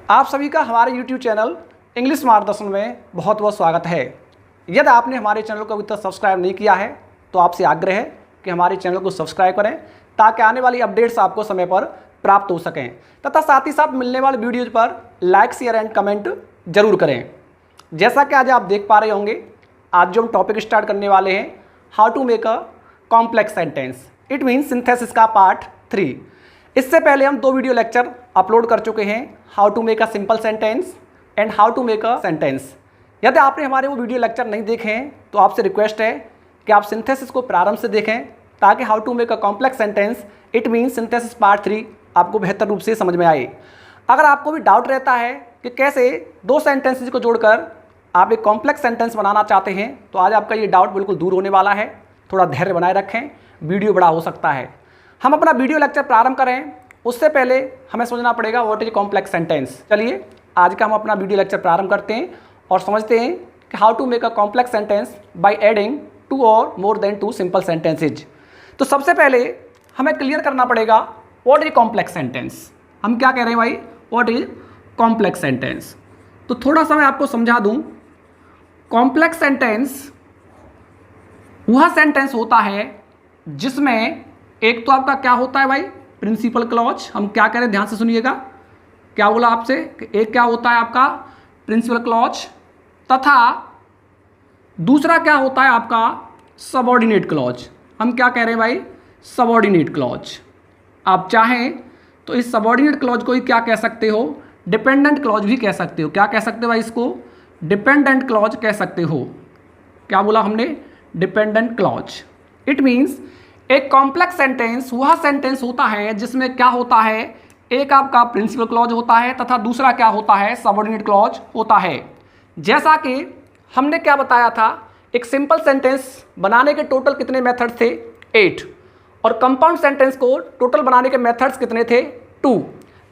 आप सभी का हमारे YouTube चैनल इंग्लिश मार्गदर्शन में बहुत बहुत स्वागत है। यदि आपने हमारे चैनल को अभी तक सब्सक्राइब नहीं किया है तो आपसे आग्रह है कि हमारे चैनल को सब्सक्राइब करें ताकि आने वाली अपडेट्स आपको समय पर प्राप्त हो सकें तथा साथ ही साथ मिलने वाले वीडियोज़ पर लाइक शेयर एंड कमेंट जरूर करें। जैसा कि आज आप देख पा रहे होंगे, आज जो हम टॉपिक स्टार्ट करने वाले हैं, how to make a complex sentence, it means synthesis का पार्ट 3। इससे पहले हम 2 वीडियो लेक्चर अपलोड कर चुके हैं, how to make a simple sentence and how to make a sentence. यदि आपने हमारे वो वीडियो लेक्चर नहीं देखे हैं तो आपसे रिक्वेस्ट है कि आप सिंथेसिस को प्रारंभ से देखें ताकि how to make a complex sentence, it means synthesis part 3 आपको बेहतर रूप से समझ में आए। अगर आपको भी डाउट रहता है कि कैसे 2 सेंटेंसेस को जोड़कर आप एक कॉम्प्लेक्स सेंटेंस बनाना चाहते हैं तो आज आपका ये डाउट बिल्कुल दूर होने वाला है। थोड़ा धैर्य बनाए रखें, वीडियो बड़ा हो सकता है। हम अपना वीडियो लेक्चर प्रारंभ करें उससे पहले हमें समझना पड़ेगा व्हाट इज कॉम्प्लेक्स सेंटेंस। चलिए आज का हम अपना वीडियो लेक्चर प्रारंभ करते हैं और समझते हैं कि how to make a complex sentence by adding 2 और मोर देन 2 सिंपल सेंटेंसेज। तो सबसे पहले हमें क्लियर करना पड़ेगा व्हाट इज कॉम्प्लेक्स सेंटेंस। हम क्या कह रहे हैं भाई, व्हाट इज कॉम्प्लेक्स सेंटेंस। तो थोड़ा सा मैं आपको समझा दूं, कॉम्प्लेक्स सेंटेंस वह सेंटेंस होता है जिसमें एक तो आपका क्या होता है भाई, प्रिंसिपल क्लॉज। हम क्या कह रहे हैं, ध्यान से सुनिएगा, क्या बोला आपसे कि एक क्या होता है आपका प्रिंसिपल क्लॉज तथा दूसरा क्या होता है आपका सबऑर्डिनेट क्लॉज। हम क्या कह रहे हैं भाई, सबऑर्डिनेट क्लॉज। आप चाहें तो इस सबऑर्डिनेट क्लॉज को ही क्या कह सकते हो, डिपेंडेंट क्लॉज भी कह सकते हो। क्या कह सकते हो भाई, इसको डिपेंडेंट क्लॉज कह सकते हो। क्या बोला हमने, डिपेंडेंट क्लॉज। इट मीन्स एक कॉम्प्लेक्स सेंटेंस वह सेंटेंस होता है जिसमें क्या होता है, एक आपका प्रिंसिपल क्लॉज होता है तथा दूसरा क्या होता है, सबऑर्डिनेट क्लॉज होता है। जैसा कि हमने क्या बताया था, एक सिंपल सेंटेंस बनाने के टोटल कितने मेथड थे, 8, और कंपाउंड सेंटेंस को टोटल बनाने के मेथड्स कितने थे, 2।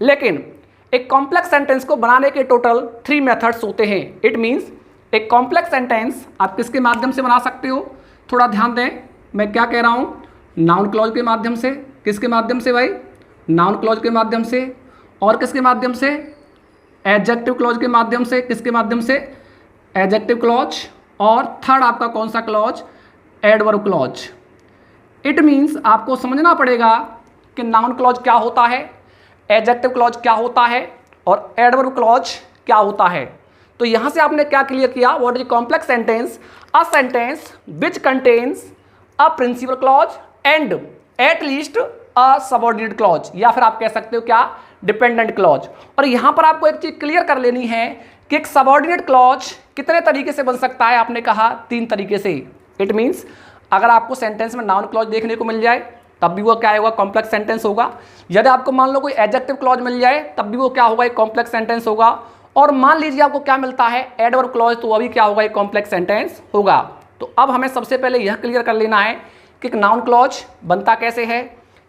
लेकिन एक कॉम्प्लेक्स सेंटेंस को बनाने के टोटल 3 मेथड्स होते हैं। इट मीन्स एक कॉम्प्लेक्स सेंटेंस आप किसके माध्यम से बना सकते हो, थोड़ा ध्यान दें मैं क्या कह रहा हूँ, नाउन क्लॉज के माध्यम से। किसके माध्यम से भाई, नाउन क्लॉज के माध्यम से। और किसके माध्यम से, एडजेक्टिव क्लॉज के माध्यम से। किसके माध्यम से, एडजेक्टिव क्लॉज। और थर्ड आपका कौन सा clause, adverb clause. It means आपको समझना पड़ेगा कि नाउन क्लॉज क्या होता है, एडजेक्टिव क्लॉज क्या होता है और एडवर्ब क्लॉज क्या होता है। तो यहाँ से आपने क्या क्लियर किया, what is complex sentence, a sentence which contains a principal clause and at least a subordinate clause, या फिर आप कह सकते हो क्या, डिपेंडेंट क्लॉज। और यहां पर आपको एक चीज क्लियर कर लेनी है कि एक सबऑर्डिनेट क्लॉज कितने तरीके से बन सकता है, आपने कहा 3 तरीके से। इट मीन्स अगर आपको सेंटेंस में नाउन क्लॉज देखने को मिल जाए तब भी वो क्या होगा, कॉम्प्लेक्स सेंटेंस होगा। यदि आपको मान लो कोई एडजेक्टिव क्लॉज मिल जाए तब भी वो क्या होगा, एक कॉम्प्लेक्स सेंटेंस होगा। और मान लीजिए आपको क्या मिलता है, एडवर्ब क्लॉज, तो वह भी क्या होगा, एक कॉम्प्लेक्स सेंटेंस होगा। तो अब हमें सबसे पहले यह क्लियर कर लेना है कि एक नाउन क्लॉज बनता कैसे है,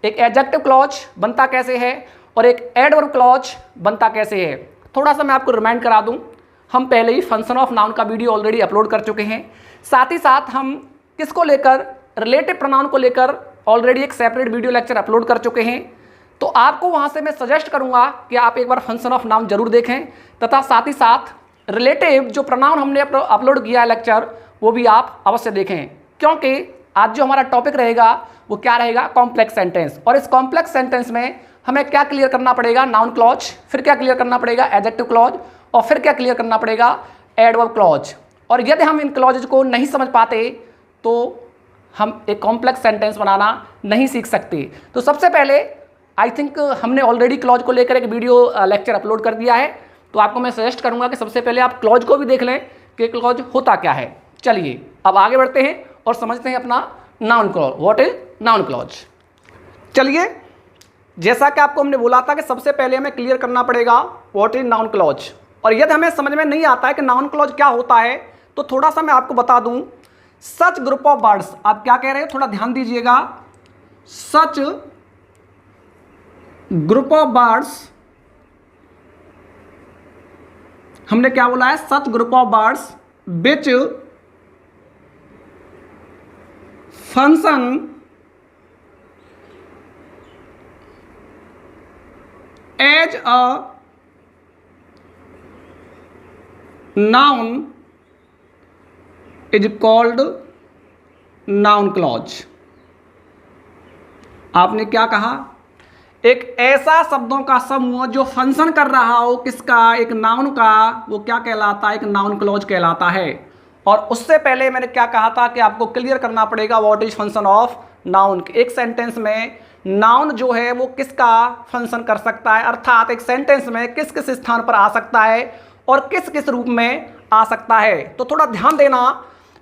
एक एडजेक्टिव क्लॉज बनता कैसे है और एक एडवर्ब क्लॉज बनता कैसे है। थोड़ा सा मैं आपको रिमाइंड करा दूं, हम पहले ही फंक्शन ऑफ नाउन का वीडियो ऑलरेडी अपलोड कर चुके हैं। साथ ही साथ हम किसको लेकर, रिलेटिव प्रोनाउन को लेकर ऑलरेडी एक सेपरेट वीडियो लेक्चर अपलोड कर चुके हैं। तो आपको वहाँ से मैं सजेस्ट करूँगा कि आप एक बार फंक्शन ऑफ नाउन जरूर देखें तथा साथ ही साथ रिलेटिव जो प्रोनाउन हमने अपलोड किया है लेक्चर, वो भी आप अवश्य देखें, क्योंकि आज जो हमारा टॉपिक रहेगा वो क्या रहेगा, कॉम्प्लेक्स सेंटेंस। और इस कॉम्प्लेक्स सेंटेंस में हमें क्या क्लियर करना पड़ेगा, नाउन क्लॉज, फिर क्या क्लियर करना पड़ेगा, एडजेक्टिव क्लॉज, और फिर क्या क्लियर करना पड़ेगा, एडवर्ब क्लॉज। और यदि हम इन क्लॉजेज को नहीं समझ पाते तो हम एक कॉम्प्लेक्स सेंटेंस बनाना नहीं सीख सकते। तो सबसे पहले आई थिंक हमने ऑलरेडी क्लॉज को लेकर एक वीडियो लेक्चर अपलोड कर दिया है, तो आपको मैं सजेस्ट करूंगा कि सबसे पहले आप क्लॉज को भी देख लें कि क्लॉज होता क्या है। चलिए अब आगे बढ़ते हैं और समझते हैं अपना noun clause, what is noun clause. चलिए, जैसा कि आपको हमने बोला था कि सबसे पहले हमें क्लियर करना पड़ेगा व्हाट इज नाउन क्लॉज। और यदि हमें समझ में नहीं आता है कि नाउन क्लॉज क्या होता है तो थोड़ा सा मैं आपको बता दूं, सच ग्रुप ऑफ वर्ड्स, आप क्या कह रहे हैं, थोड़ा ध्यान दीजिएगा, सच ग्रुप ऑफ वर्ड्स, हमने क्या बोला है, such group of words which function as a noun is called noun clause. आपने क्या कहा? एक ऐसा शब्दों का समूह जो फंक्शन कर रहा हो किसका, एक नाउन का, वो क्या कहलाता है? एक नाउन क्लॉज कहलाता है। और उससे पहले मैंने क्या कहा था कि आपको क्लियर करना पड़ेगा what is function of noun. एक सेंटेंस में नाउन जो है वो किसका फंक्शन कर सकता है, अर्थात एक सेंटेंस में किस किस स्थान पर आ सकता है और किस किस रूप में आ सकता है। तो थोड़ा ध्यान देना।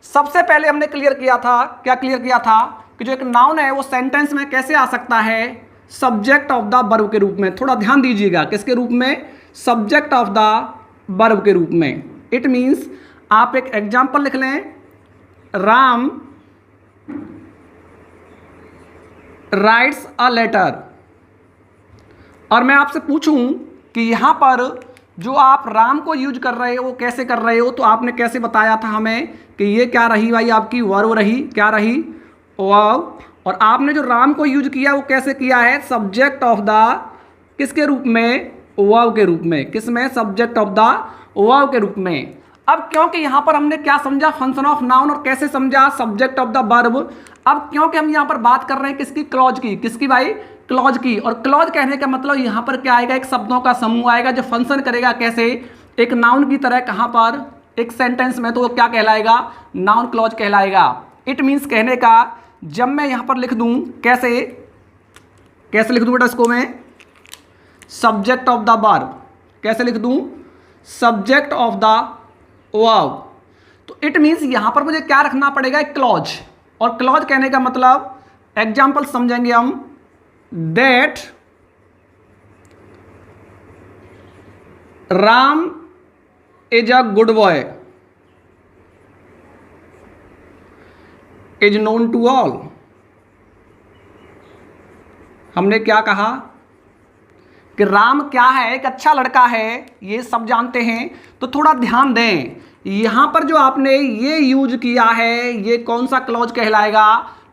सबसे पहले हमने क्लियर किया था, क्या क्लियर किया था कि जो एक नाउन है वो सेंटेंस में कैसे आ सकता है, सब्जेक्ट ऑफ द वर्ब के रूप में। थोड़ा ध्यान दीजिएगा, किसके रूप में? सब्जेक्ट ऑफ द वर्ब के रूप में। इट मीन्स आप एक एग्जाम्पल लिख लें, राम राइट्स अ लेटर, और मैं आपसे पूछूं कि यहां पर जो आप राम को यूज कर रहे हो वो कैसे कर रहे हो, तो आपने कैसे बताया था हमें कि ये क्या रही भाई, आपकी वर्ब रही, क्या रही? वर्ब। और आपने जो राम को यूज किया वो कैसे किया है? सब्जेक्ट ऑफ द किसके रूप में? वर्ब के रूप में। किस में? सब्जेक्ट ऑफ द वर्ब के रूप में। अब क्योंकि यहां पर हमने क्या समझा? Function of noun. और कैसे समझा? Subject of the verb. अब क्योंकि हम यहां पर बात कर रहे हैं किसकी? क्लॉज की। किसकी भाई? क्लॉज की। और क्लॉज कहने का मतलब यहां पर क्या आएगा? एक शब्दों का समूह आएगा जो फंक्शन करेगा कैसे? एक नाउन की तरह। कहां पर? एक सेंटेंस में। तो वो क्या कहलाएगा? नाउन क्लॉज कहलाएगा। इट मीन्स कहने का, जब मैं यहां पर लिख दूं, कैसे कैसे लिख दूं बेटा इसको मैं? Subject of the verb. कैसे लिख दूं? Subject of the verb. तो इट मीन्स यहां पर मुझे क्या रखना पड़ेगा? एक क्लॉज। और क्लॉज कहने का मतलब, एग्जाम्पल समझेंगे हम, that Ram is a good boy is known to all. हमने क्या कहा कि राम क्या है? एक अच्छा लड़का है, ये सब जानते हैं। तो थोड़ा ध्यान दें, यहां पर जो आपने ये यूज किया है ये कौन सा क्लॉज कहलाएगा?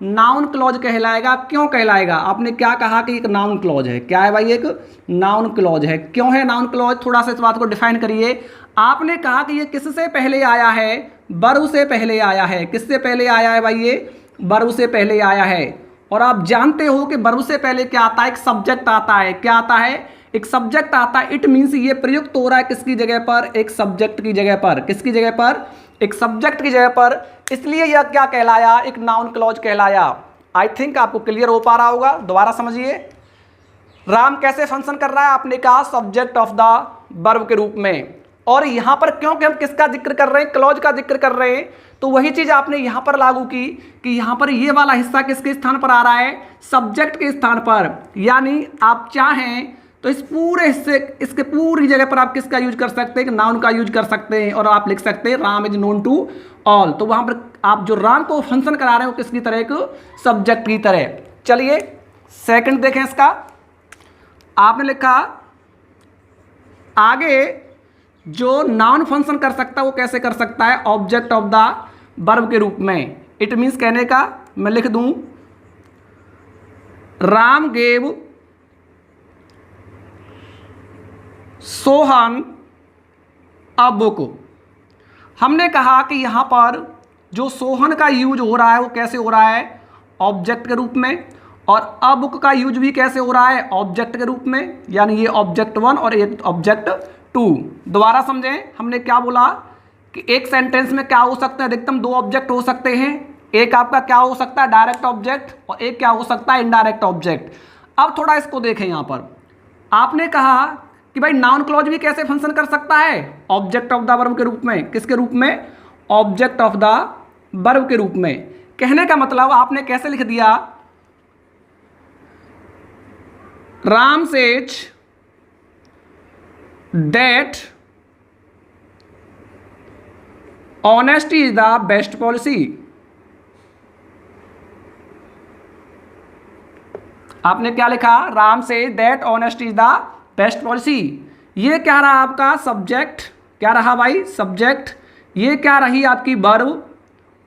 नाउन क्लॉज कहलाएगा। क्यों कहलाएगा? आपने क्या कहा कि एक नाउन क्लॉज है। क्या है भाई? एक नाउन क्लॉज है। क्यों है नाउन क्लॉज? थोड़ा सा इस बात को डिफाइन करिए। आपने कहा कि ये किससे पहले आया है? वर्ब से पहले आया है। किससे पहले आया है भाई? ये वर्ब से पहले आया है। और आप जानते हो कि वर्ब से पहले क्या आता है? एक सब्जेक्ट आता है। क्या आता है? एक सब्जेक्ट आता है। इट मीन्स ये प्रयुक्त हो रहा है किसकी जगह पर? एक सब्जेक्ट की जगह पर। किसकी जगह पर? एक सब्जेक्ट की जगह पर। इसलिए यह क्या कहलाया? एक नाउन क्लॉज कहलाया। आई थिंक आपको क्लियर हो पा रहा होगा। दोबारा समझिए, राम कैसे फंक्शन कर रहा है? आपने कहा सब्जेक्ट ऑफ द वर्ब के रूप में। और यहां पर क्योंकि हम किसका जिक्र कर रहे हैं? क्लॉज का जिक्र कर रहे हैं। तो वही चीज आपने यहां पर लागू की कि यहां पर ये वाला हिस्सा किसके स्थान पर आ रहा है? सब्जेक्ट के स्थान पर। यानी आप चाहें तो इस पूरे हिस्से, इसके पूरी जगह पर आप किसका यूज कर सकते हैं? नाउन का यूज कर सकते हैं। और आप लिख सकते हैं Ram is known to all. तो वहां पर आप जो राम को फंक्शन करा रहे हो किसकी तरह? एक सब्जेक्ट की तरह। चलिए सेकंड देखें इसका। आपने लिखा आगे, जो नाउन फंक्शन कर सकता है वो कैसे कर सकता है? ऑब्जेक्ट ऑफ द वर्ब के रूप में। इट मीन्स कहने का, मैं लिख दूं, Ram gave Sohan a book. हमने कहा कि यहां पर जो सोहन का यूज हो रहा है वो कैसे हो रहा है? ऑब्जेक्ट के रूप में। और अ बुक का यूज भी कैसे हो रहा है? ऑब्जेक्ट के रूप में। यानी ये ऑब्जेक्ट 1 और ये ऑब्जेक्ट 2। दोबारा समझें, हमने क्या बोला कि एक सेंटेंस में क्या हो सकता है? अधिकतम 2 ऑब्जेक्ट हो सकते हैं। एक आपका क्या हो सकता है? Direct object. और एक क्या हो सकता है? Indirect object. अब थोड़ा इसको देखें। यहां पर आपने कहा कि भाई नाउन क्लॉज भी कैसे फंक्शन कर सकता है? ऑब्जेक्ट ऑफ द वर्ब के रूप में। किसके रूप में? ऑब्जेक्ट ऑफ द वर्ब के रूप में। कहने का मतलब आपने कैसे लिख दिया? Ram says that honesty is the best policy. आपने क्या लिखा? Ram says that honesty is the best policy. ये क्या रहा आपका? सब्जेक्ट। क्या रहा भाई? सब्जेक्ट। ये क्या रही आपकी? वर्ब।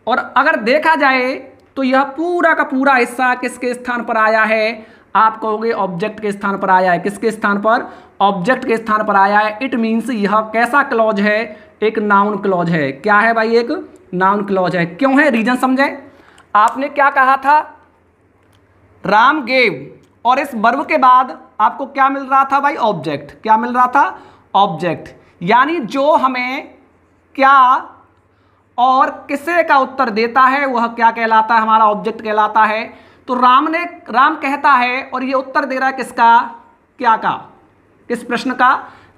और अगर देखा जाए तो यह पूरा का पूरा हिस्सा किसके स्थान पर आया है? आप कहोगे ऑब्जेक्ट के स्थान पर आया है। किसके स्थान पर? ऑब्जेक्ट के स्थान पर आया है। इट मीन्स यह कैसा क्लॉज है? एक नाउन क्लॉज है। क्या है भाई? एक नाउन क्लॉज है। क्यों है? रीजन समझें। आपने क्या कहा था? राम गेव, और इस वर्ब के बाद आपको क्या मिल रहा था भाई? ऑब्जेक्ट। क्या मिल रहा था? ऑब्जेक्ट। यानी जो हमें क्या और किसे का उत्तर देता है वह क्या कहलाता है? हमारा ऑब्जेक्ट कहलाता है। तो राम कहता है और ये उत्तर दे रहा है किसका? क्या का। किस प्रश्न का?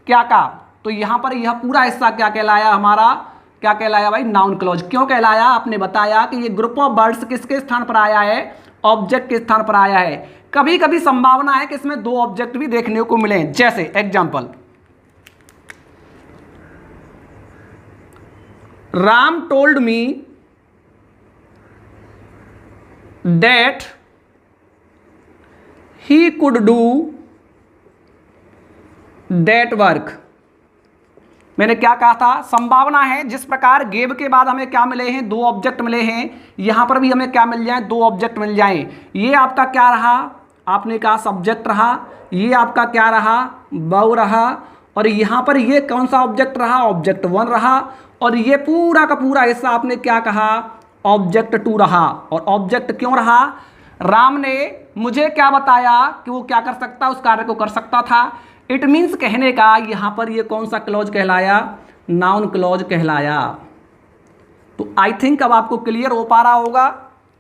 क्या का। तो यहां पर यह पूरा हिस्सा क्या कहलाया? हमारा क्या कहलाया भाई? Noun clause. क्यों कहलाया? आपने बताया कि ये ग्रुप ऑफ वर्ड्स किसके स्थान पर आया है? ऑब्जेक्ट के स्थान पर आया है। कभी कभी संभावना है कि इसमें दो ऑब्जेक्ट भी देखने को मिले। जैसे example, Ram told me that he could do that work. मैंने क्या कहा था? संभावना है। जिस प्रकार गेव के बाद हमें क्या मिले हैं? दो ऑब्जेक्ट मिले हैं। यहां पर भी हमें क्या मिल जाए? दो ऑब्जेक्ट मिल जाएं। ये आपका क्या रहा? आपने कहा सब्जेक्ट रहा। ये आपका क्या रहा? वर्ब रहा। और यहां पर ये कौन सा ऑब्जेक्ट रहा? ऑब्जेक्ट 1 रहा। और ये पूरा का पूरा हिस्सा आपने क्या कहा? ऑब्जेक्ट 2 रहा। और ऑब्जेक्ट क्यों रहा? राम ने मुझे क्या बताया कि वो क्या कर सकता, उस कार्य को कर सकता था। इट मीन्स कहने का यहां पर ये कौन सा क्लॉज कहलाया? नाउन क्लॉज कहलाया। तो आई थिंक अब आपको क्लियर हो पा रहा होगा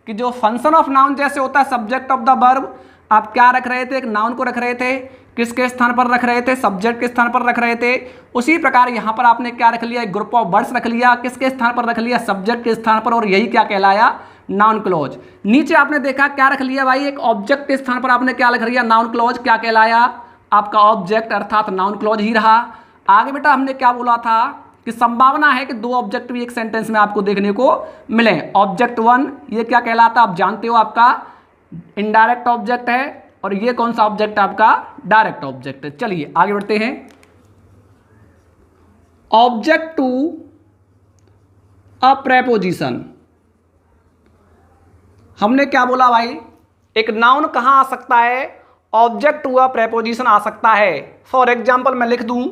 कि जो फंक्शन ऑफ नाउन जैसे होता है सब्जेक्ट ऑफ द वर्ब, आप क्या रख रहे थे? एक नाउन को रख रहे थे। किसके स्थान पर रख रहे थे? सब्जेक्ट के स्थान पर रख रहे थे। उसी प्रकार यहां पर आपने क्या रख लिया? एक ग्रुप ऑफ वर्ड्स रख लिया। किसके स्थान पर रख लिया? सब्जेक्ट के स्थान पर। और यही क्या कहलाया? Noun clause. नीचे आपने देखा क्या रख लिया भाई? एक ऑब्जेक्ट के स्थान पर आपने क्या रख लिया? Noun clause. क्या कहलाया? आपका ऑब्जेक्ट अर्थात नाउन क्लॉज ही रहा। आगे बेटा हमने क्या बोला था कि संभावना है कि दो ऑब्जेक्ट भी एक सेंटेंस में आपको देखने को मिले। ऑब्जेक्ट 1 ये क्या कहलाता? आप जानते हो, आपका इनडायरेक्ट ऑब्जेक्ट है। और ये कौन सा ऑब्जेक्ट है? आपका डायरेक्ट ऑब्जेक्ट है। चलिए आगे बढ़ते हैं। Object to a preposition. हमने क्या बोला भाई? एक नाउन कहां आ सकता है? ऑब्जेक्ट टू अ प्रेपोजिशन आ सकता है। फॉर एग्जाम्पल मैं लिख दूं,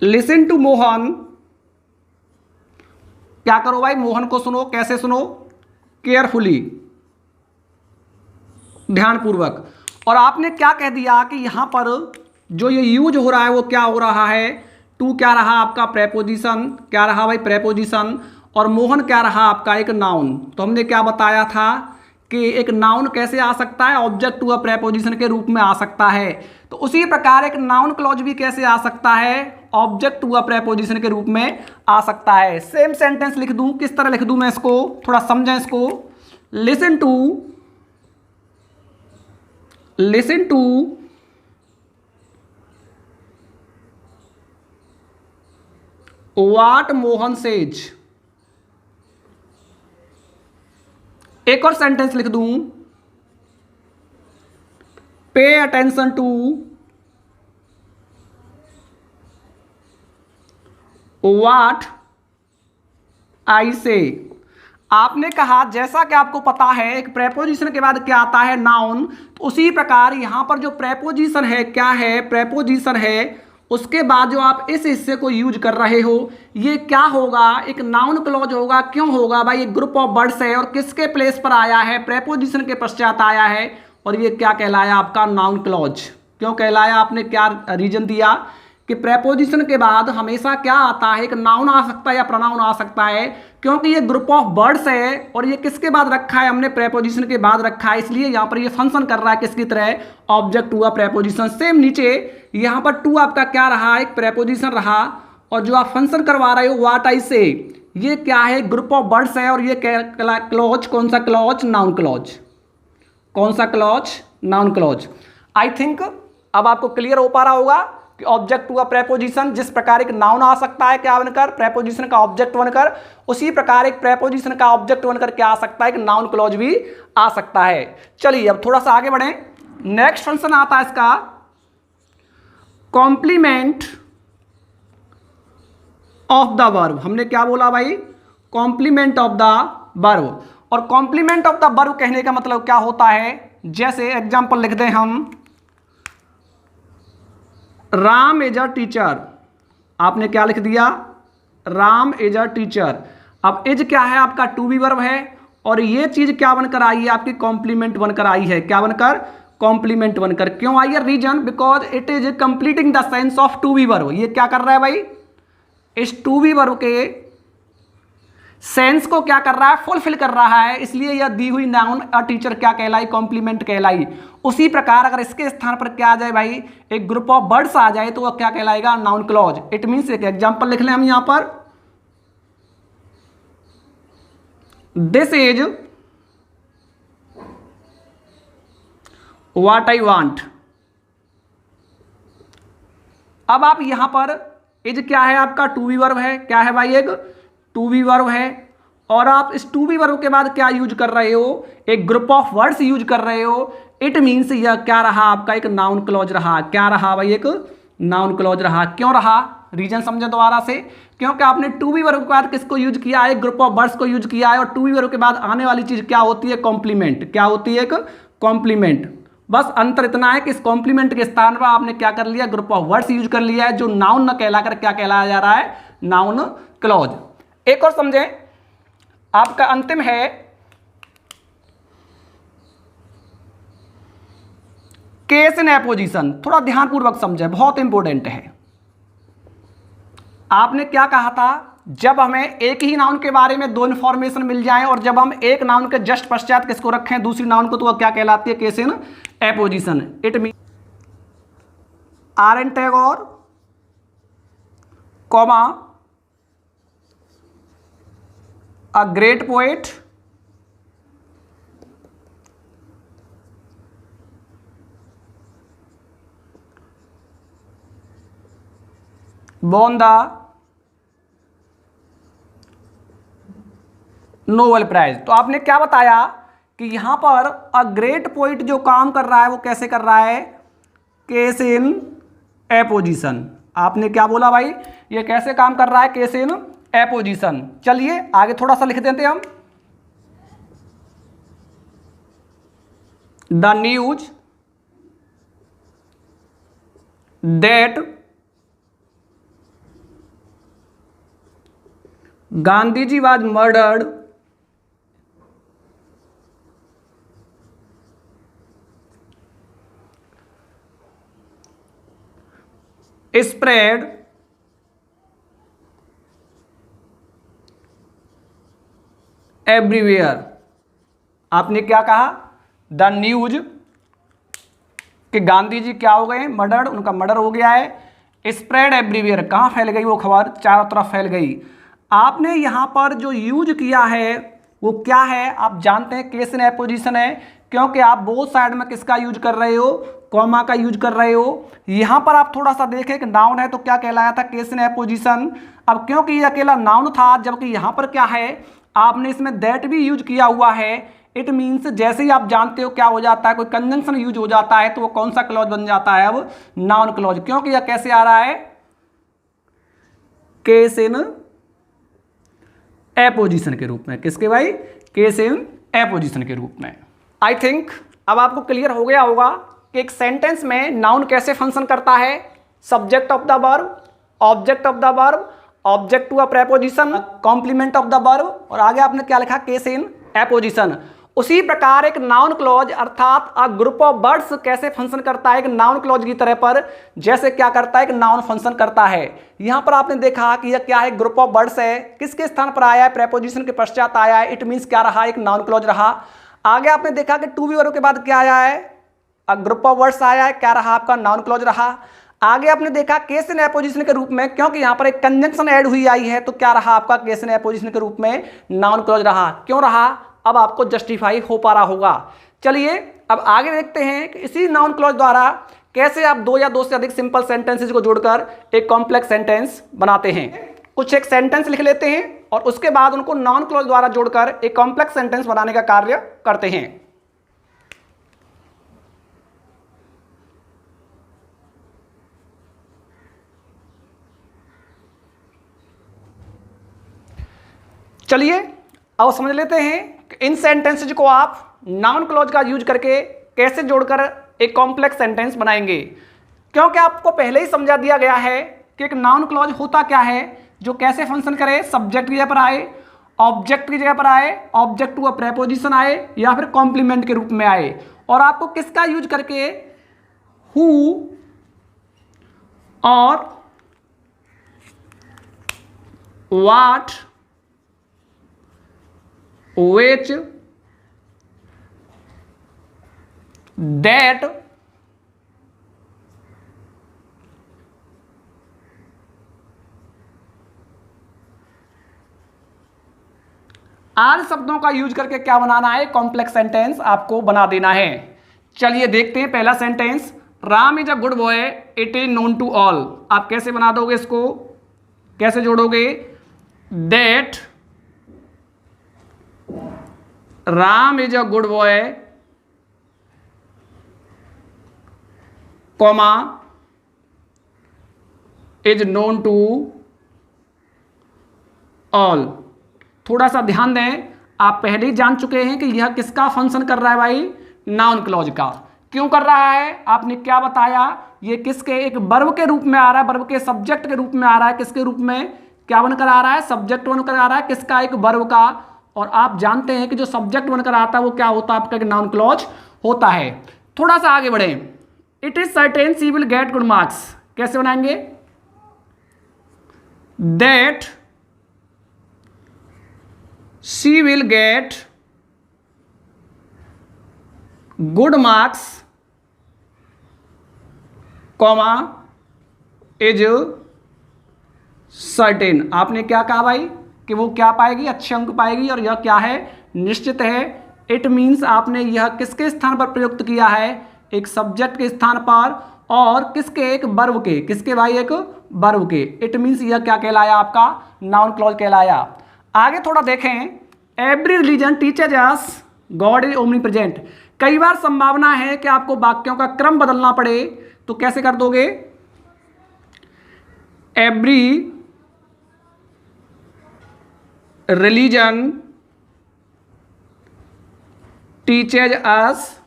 लिसन टू मोहन। क्या करो भाई? मोहन को सुनो। कैसे सुनो? केयरफुली, ध्यानपूर्वक। और आपने क्या कह दिया कि यहां पर जो ये यूज हो रहा है वो क्या हो रहा है? टू क्या रहा? आपका प्रेपोजिशन। क्या रहा भाई? प्रेपोजिशन। और मोहन क्या रहा? आपका एक नाउन। तो हमने क्या बताया था कि एक नाउन कैसे आ सकता है? ऑब्जेक्ट टू अ प्रेपोजिशन के रूप में आ सकता है। तो उसी प्रकार एक नाउन क्लॉज भी कैसे आ सकता है? ऑब्जेक्ट टू अ प्रेपोजिशन के रूप में आ सकता है। सेम सेंटेंस लिख दूं। किस तरह लिख दूं मैं इसको? थोड़ा समझें इसको। Listen to what Mohan says. एक और सेंटेंस लिख दूं, pay attention to what I से। आपने कहा जैसा कि आपको पता है एक प्रेपोजिशन के बाद क्या आता है? नाउन। तो उसी प्रकार यहां पर जो प्रेपोजिशन है, क्या है? प्रेपोजिशन है। उसके बाद जो आप इस हिस्से को यूज कर रहे हो ये क्या होगा? एक नाउन क्लॉज होगा। क्यों होगा भाई? एक ग्रुप ऑफ वर्ड्स है और किसके प्लेस पर आया है? प्रेपोजिशन के पश्चात आया है। और ये क्या कहलाया? आपका नाउन क्लॉज। क्यों कहलाया? आपने क्या रीजन दिया कि प्रेपोजिशन के बाद हमेशा क्या आता है? एक नाउन आ सकता है या प्रोनाउन आ सकता है। क्योंकि ये ग्रुप ऑफ वर्ड्स है और ये किसके बाद रखा है? हमने प्रेपोजिशन के बाद रखा है। इसलिए यहां पर ये फंक्शन कर रहा है किसकी तरह? Object to a preposition. Same नीचे यहां पर टू आपका क्या रहा? एक प्रेपोजिशन रहा। और जो आप फंक्शन करवा रहे हो व्हाट आई से, ये क्या है? ग्रुप ऑफ वर्ड्स है। और ये क्लॉज कौन सा क्लॉज? Noun clause. कौन सा clause? Noun clause. I think अब आपको क्लियर हो पा रहा होगा कि ऑब्जेक्ट टू अ प्रेपोजिशन जिस प्रकार एक नाउन आ सकता है क्या बनकर? प्रेपोजिशन का ऑब्जेक्ट बनकर, उसी प्रकार एक प्रेपोजिशन का ऑब्जेक्ट बनकर क्या आ सकता है? एक नाउन क्लॉज भी आ सकता है। चलिए अब थोड़ा सा आगे बढ़ें। नेक्स्ट फंक्शन आता है इसका कॉम्प्लीमेंट ऑफ द वर्ब। हमने क्या बोला भाई? Complement of the verb. और कॉम्प्लीमेंट ऑफ द वर्ब कहने का मतलब क्या होता है? जैसे एग्जाम्पल लिख दें हम, राम इज अ टीचर। आपने क्या लिख दिया, राम इज अ टीचर। अब इज क्या है आपका टू बी वर्ब है, और ये चीज क्या बनकर आई है आपकी, कॉम्प्लीमेंट बनकर आई है। क्या बनकर, कॉम्प्लीमेंट बनकर। क्यों आई है, reason because it is completing the sense of to be verb. ये क्या कर रहा है भाई, इस टू बी वर्ब के सेंस को क्या कर रहा है, फुलफिल कर रहा है, इसलिए यह दी हुई नाउन अ टीचर क्या कहलाई, कॉम्प्लीमेंट कहलाई। उसी प्रकार अगर इसके स्थान पर क्या आ जाए भाई, एक ग्रुप ऑफ वर्ड्स आ जाए तो वह क्या कहलाएगा, नाउन क्लॉज। इट मींस एक एग्जांपल लिख लें हम यहां पर, this is what I want. अब आप यहां पर इज क्या है आपका, टू बी वर्ब है। क्या है भाई, एक टू बी वर्ब है, और आप इस टू बी वर्ब के बाद क्या यूज कर रहे हो, एक ग्रुप ऑफ वर्ड्स यूज कर रहे हो। इट मीन्स यह क्या रहा आपका, एक नाउन क्लॉज रहा। क्या रहा भाई, एक नाउन क्लॉज रहा। क्यों रहा, रीजन समझे दोबारा से, क्योंकि आपने टू बी वर्ब के बाद किसको यूज किया है, एक ग्रुप ऑफ वर्ड्स को यूज किया है, और टू बी वर्ब के बाद आने वाली चीज क्या होती है, कॉम्प्लीमेंट। क्या होती है, एक कॉम्प्लीमेंट। बस अंतर इतना है कि इस कॉम्प्लीमेंट के स्थान पर आपने क्या कर लिया, ग्रुप ऑफ वर्ड्स यूज कर लिया है, जो नाउन न कहलाकर क्या कहलाया जा रहा है, नाउन क्लॉज। एक और समझें, आपका अंतिम है केस इन एपोजिशन। थोड़ा ध्यानपूर्वक समझें, बहुत इंपॉर्टेंट है। आपने क्या कहा था, जब हमें एक ही नाउन के बारे में दो इंफॉर्मेशन मिल जाएं और जब हम एक नाउन के जस्ट पश्चात किसको रखें, दूसरी नाउन को, तो वह क्या कहलाती है, case in apposition. It mean R N Tagore comma a great poet won the Nobel prize. तो आपने क्या बताया कि यहां पर अ ग्रेट पोइट जो काम कर रहा है वो कैसे कर रहा है, केस इन एपोजिशन। आपने क्या बोला भाई, ये कैसे काम कर रहा है, केस इन एपोजिशन। चलिए आगे थोड़ा सा लिख देते हम, the news that Gandhi ji was murdered spread everywhere. आपने क्या कहा, द न्यूज कि गांधी जी क्या हो गए, मर्डर, उनका मर्डर हो गया है। स्प्रेड एवरीवेयर, कहाँ फैल गई वो खबर, चारों तरफ फैल गई। आपने यहाँ पर जो यूज किया है वो क्या है, आप जानते हैं केस इन एपोजिशन है, क्योंकि आप बोथ साइड में किसका यूज कर रहे हो, कॉमा का यूज कर रहे हो। यहाँ पर आप थोड़ा सा देखें कि नाउन है तो क्या कहलाया था, केस इन एपोजिशन। अब क्योंकि ये अकेला नाउन था, जबकि यहाँ पर क्या है, आपने इसमें दैट भी यूज किया हुआ है। इट मीन्स जैसे ही आप जानते हो क्या हो जाता है, कोई कंजंक्शन यूज हो जाता है तो वो कौन सा क्लॉज बन जाता है, अब नाउन क्लॉज। क्योंकि यह कैसे आ रहा है, केस इन एपोजिशन के रूप में। किसके भाई, केस इन एपोजिशन के रूप में। आई थिंक अब आपको क्लियर हो गया होगा कि एक सेंटेंस में नाउन कैसे फंक्शन करता है, subject of the verb, object of the verb, object to a preposition, complement of the verb, और आगे आपने क्या लिखा, केस इन एपोजिशन। उसी प्रकार एक नाउन क्लॉज अर्थात अ ग्रुप ऑफ वर्ड्स कैसे फंक्शन करता है एक नाउन क्लॉज की तरह पर, जैसे क्या करता है, एक नाउन फंक्शन करता है। यहां पर आपने देखा कि यह क्या है, ग्रुप ऑफ वर्ड्स है, किसके स्थान पर आया है, प्रेपोजिशन के पश्चात आया है। इट मीन्स क्या रहा, एक नाउन क्लॉज रहा। आगे आपने देखा कि टू बी वर्ब के बाद क्या आया है, अ ग्रुप ऑफ वर्ड्स आया है, क्या रहा आपका, नाउन क्लॉज रहा। आगे आपने देखा केस इन एपोजिशन के रूप में, क्योंकि यहां पर एक कंजंक्शन ऐड हुई आई है तो क्या रहा आपका, केस इन एपोजिशन के रूप में नाउन क्लॉज रहा। क्यों रहा, अब आपको जस्टिफाई हो पा रहा होगा। चलिए अब आगे देखते हैं कि इसी नाउन क्लॉज द्वारा कैसे आप दो या दो से अधिक सिंपल सेंटेंसेस को जोड़कर एक कॉम्प्लेक्स सेंटेंस बनाते हैं। कुछ एक सेंटेंस लिख लेते हैं और उसके बाद उनको नाउन क्लॉज द्वारा जोड़कर एक कॉम्प्लेक्स सेंटेंस बनाने का कार्य करते हैं। चलिए अब समझ लेते हैं कि इन सेंटेंसेज को आप नाउन क्लॉज का यूज करके कैसे जोड़कर एक कॉम्प्लेक्स सेंटेंस बनाएंगे, क्योंकि आपको पहले ही समझा दिया गया है कि एक नाउन क्लॉज होता क्या है, जो कैसे फंक्शन करे, सब्जेक्ट की जगह पर आए, ऑब्जेक्ट की जगह पर आए, ऑब्जेक्ट टू अ प्रेपोजिशन आए या फिर कॉम्प्लीमेंट के रूप में आए, और आपको किसका यूज करके, हु और व्हाट, which, that, आदि शब्दों का यूज करके क्या बनाना है, कॉम्प्लेक्स सेंटेंस आपको बना देना है। चलिए देखते हैं पहला sentence, Ram is a good boy it is known to all. आप कैसे बना दोगे इसको, कैसे जोड़ोगे, that Ram is a good boy comma is known to all. थोड़ा सा ध्यान दें, आप पहले ही जान चुके हैं कि यह किसका फंक्शन कर रहा है भाई, नाउन क्लॉज का। क्यों कर रहा है, आपने क्या बताया, ये किसके, एक वर्ब के रूप में आ रहा है, वर्ब के सब्जेक्ट के रूप में आ रहा है, किसके रूप में, क्या बनकर आ रहा है, सब्जेक्ट बनकर आ रहा है, किसका, एक वर्ब का। और आप जानते हैं कि जो सब्जेक्ट बनकर आता है वो क्या होता है, आपका एक नाउन क्लॉज होता है। थोड़ा सा आगे बढ़े, it is certain she will get good marks, कैसे बनाएंगे, that she will get good marks comma is certain. आपने क्या कहा भाई कि वो क्या पाएगी, अच्छे अंक पाएगी, और यह क्या है, निश्चित है। इट मीन्स आपने यह किसके स्थान पर प्रयुक्त किया है, एक सब्जेक्ट के स्थान पर, और किसके, एक वर्ब के, किसके भाई, एक वर्ब के। इट मीन्स यह क्या कहलाया, आपका नाउन क्लॉज कहलाया। आगे थोड़ा देखें, every religion teaches us God is omni present. कई बार संभावना है कि आपको वाक्यों का क्रम बदलना पड़े, तो कैसे कर दोगे, every religion teaches us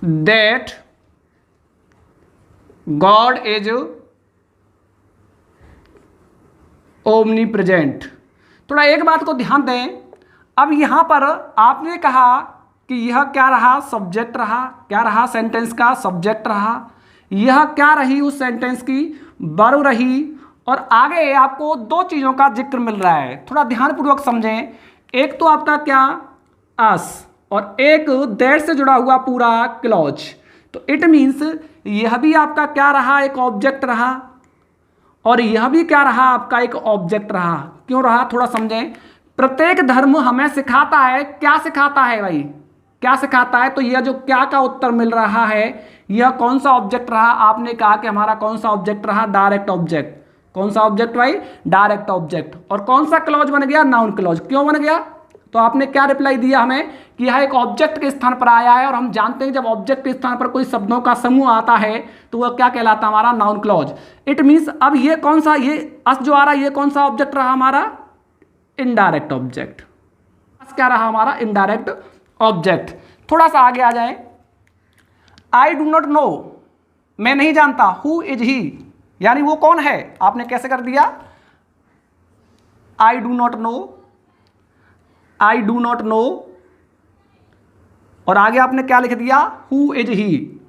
that God is omni present. थोड़ा एक बात को ध्यान दें, अब यहां पर आपने कहा कि यह क्या रहा, सब्जेक्ट रहा, क्या रहा, सेंटेंस का सब्जेक्ट रहा, यह क्या रही, उस सेंटेंस की वर्ब रही, और आगे आपको दो चीज़ों का जिक्र मिल रहा है, थोड़ा ध्यानपूर्वक समझें। एक तो आपका क्या, अस, और एक दैट से जुड़ा हुआ पूरा क्लॉज। तो इट मीन्स यह भी आपका क्या रहा, एक ऑब्जेक्ट रहा, और यह भी क्या रहा, आपका एक ऑब्जेक्ट रहा। क्यों रहा, थोड़ा समझें। प्रत्येक धर्म हमें सिखाता है, क्या सिखाता है भाई, क्या सिखाता है, तो यह जो क्या का उत्तर मिल रहा है, यह कौन सा ऑब्जेक्ट रहा, आपने कहा कि हमारा कौन सा ऑब्जेक्ट रहा, डायरेक्ट ऑब्जेक्ट। कौन सा ऑब्जेक्ट भाई, डायरेक्ट ऑब्जेक्ट। और कौन सा क्लॉज बन गया, नाउन क्लॉज। क्यों बन गया, तो आपने क्या रिप्लाई दिया हमें कि यह एक ऑब्जेक्ट के स्थान पर आया है, और हम जानते हैं जब ऑब्जेक्ट के स्थान पर कोई शब्दों का समूह आता है तो वह क्या कहलाता है, हमारा नाउन क्लॉज। इट मीन्स अब ये कौन सा, ये अस जो आ रहा है, ये कौन सा ऑब्जेक्ट रहा हमारा, इनडायरेक्ट ऑब्जेक्ट। अस क्या रहा हमारा, इनडायरेक्ट ऑब्जेक्ट। थोड़ा सा आगे आ जाए, आई डू नॉट नो, मैं नहीं जानता, हु इज ही, यानी वो कौन है। आपने कैसे कर दिया, आई do not no, I do not no, और आगे आपने क्या लिख दिया, who is he,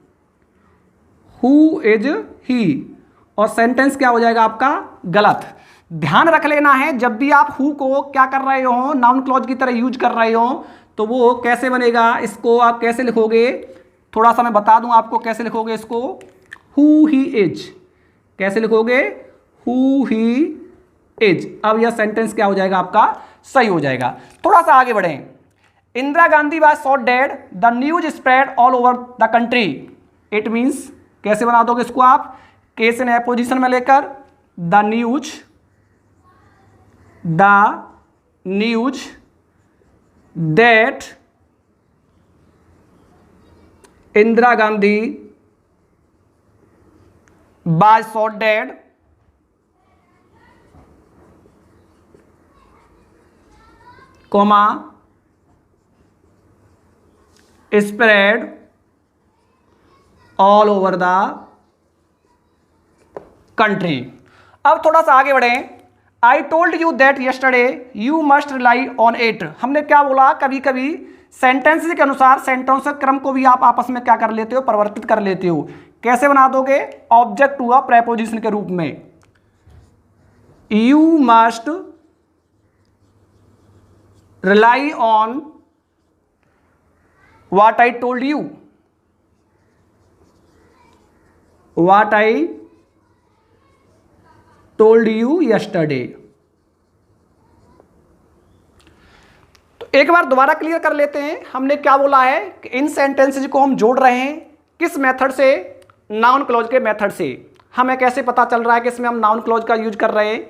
who is he, और सेंटेंस क्या हो जाएगा आपका, गलत। ध्यान रख लेना है, जब भी आप हु को क्या कर रहे हो, नाउन क्लॉज की तरह यूज कर रहे हो, तो वो कैसे बनेगा, इसको आप कैसे लिखोगे, थोड़ा सा मैं बता दूं आपको कैसे लिखोगे इसको, हु ही इज, कैसे लिखोगे, हु ही इज। अब यह सेंटेंस क्या हो जाएगा आपका, सही हो जाएगा। थोड़ा सा आगे बढ़ें, Indira Gandhi was shot dead, the news spread all over the country. It means कैसे बना दोगे इसको आप, केस इन पोजीशन में लेकर, the news that Indira Gandhi was shot dead comma spread all over the country. अब थोड़ा सा आगे बढ़ें। I told you that yesterday you must rely on it. हमने क्या बोला, कभी कभी सेंटेंस के अनुसार सेंटेंस क्रम को भी आप आपस में क्या कर लेते हो, परिवर्तित कर लेते हो। कैसे बना दोगे, ऑब्जेक्ट हुआ प्रेपोजिशन के रूप में। You must rely on what I told you, what I told you yesterday. तो एक बार दोबारा क्लियर कर लेते हैं। हमने क्या बोला है कि इन सेंटेंसेज को हम जोड़ रहे हैं किस मेथड से, नाउन क्लॉज के मेथड से। हमें कैसे पता चल रहा है कि इसमें हम नाउन क्लॉज का यूज कर रहे हैं,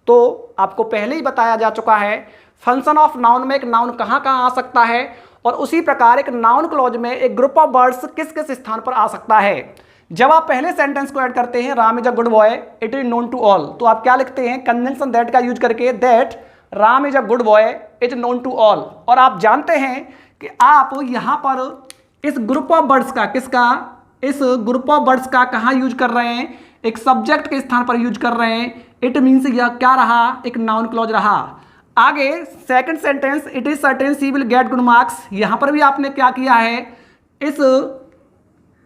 तो आपको पहले ही बताया जा चुका है फंक्शन ऑफ नाउन में एक नाउन कहाँ कहाँ आ सकता है, और उसी प्रकार एक नाउन क्लॉज में एक ग्रुप ऑफ वर्ड्स किस किस स्थान पर आ सकता है। जब आप पहले सेंटेंस को ऐड करते हैं Ram is a good boy, it is known to all, तो आप क्या लिखते हैं, कंजंक्शन दैट का यूज करके, that Ram is a good boy is known to all. और आप जानते हैं कि आप यहां पर इस ग्रुप ऑफ वर्ड्स का, किसका, इस ग्रुप ऑफ वर्ड्स का कहां यूज कर रहे हैं, एक सब्जेक्ट के स्थान पर यूज कर रहे हैं। इट मीन्स यह क्या रहा, एक नाउन क्लॉज रहा। आगे second sentence, it is certain she will get good marks, यहां पर भी आपने क्या किया है, इस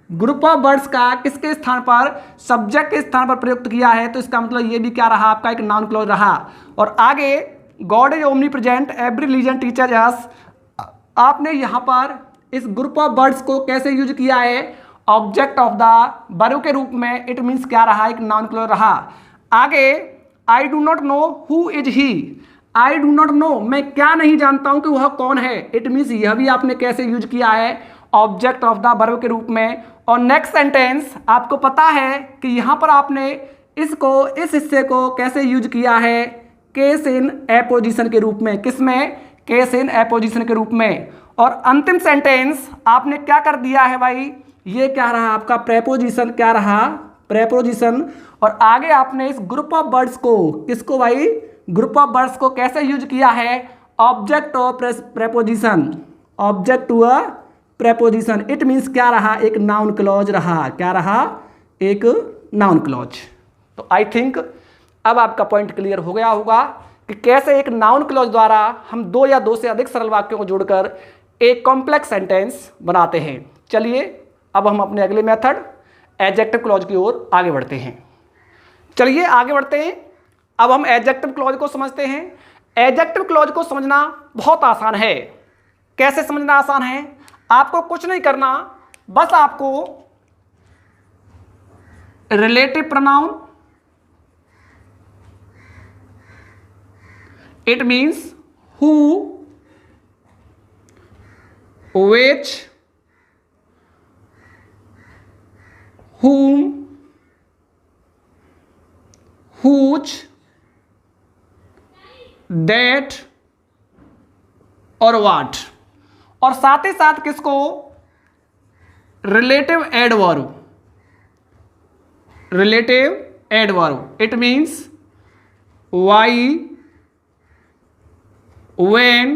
ग्रुप ऑफ वर्ड्स का किसके स्थान पर, सब्जेक्ट के स्थान पर प्रयुक्त किया है, तो इसका मतलब ये भी क्या रहा, आपका एक नाउन क्लॉज रहा। और आगे God is omnipresent every religion teaches us, आपने यहां पर इस ग्रुप ऑफ वर्ड्स को कैसे यूज किया है, ऑब्जेक्ट ऑफ द वर्ब के रूप में। इट मीन्स क्या रहा, एक नाउन क्लॉज रहा। आगे आई do not know who is he, I do not no, मैं क्या नहीं जानता हूं कि वह कौन है। इट मीन्स यह भी आपने कैसे यूज किया है, ऑब्जेक्ट ऑफ द वर्ब के रूप में। और नेक्स्ट सेंटेंस, आपको पता है कि यहां पर आपने इसको, इस हिस्से को कैसे यूज किया है, केस इन एपोजिशन के रूप में। किसमें, केस इन एपोजिशन के रूप में। और अंतिम सेंटेंस आपने क्या कर दिया है भाई, ये क्या रहा आपका, प्रेपोजिशन क्या रहा, प्रेपोजिशन। और आगे आपने इस ग्रुप ऑफ वर्ड्स को, किसको भाई, ग्रुप ऑफ वर्ड्स को कैसे यूज किया है, object of preposition, object to a preposition. It means क्या रहा, एक नाउन क्लॉज रहा। क्या रहा, एक नाउन क्लॉज। तो आई थिंक अब आपका पॉइंट क्लियर हो गया होगा कि कैसे एक नाउन क्लॉज द्वारा हम दो या दो से अधिक सरल वाक्यों को जोड़कर एक कॉम्प्लेक्स सेंटेंस बनाते हैं। चलिए अब हम अपने अगले मेथड एडजेक्टिव क्लॉज की ओर आगे बढ़ते हैं। चलिए आगे बढ़ते हैं। अब हम एडजेक्टिव क्लॉज को समझते हैं। एडजेक्टिव क्लॉज को समझना बहुत आसान है। कैसे समझना आसान है, आपको कुछ नहीं करना, बस आपको relative pronoun, it means who, which, whom, whose, that और what, और साथ ही साथ किसको, relative adverb, relative adverb. It means why, when,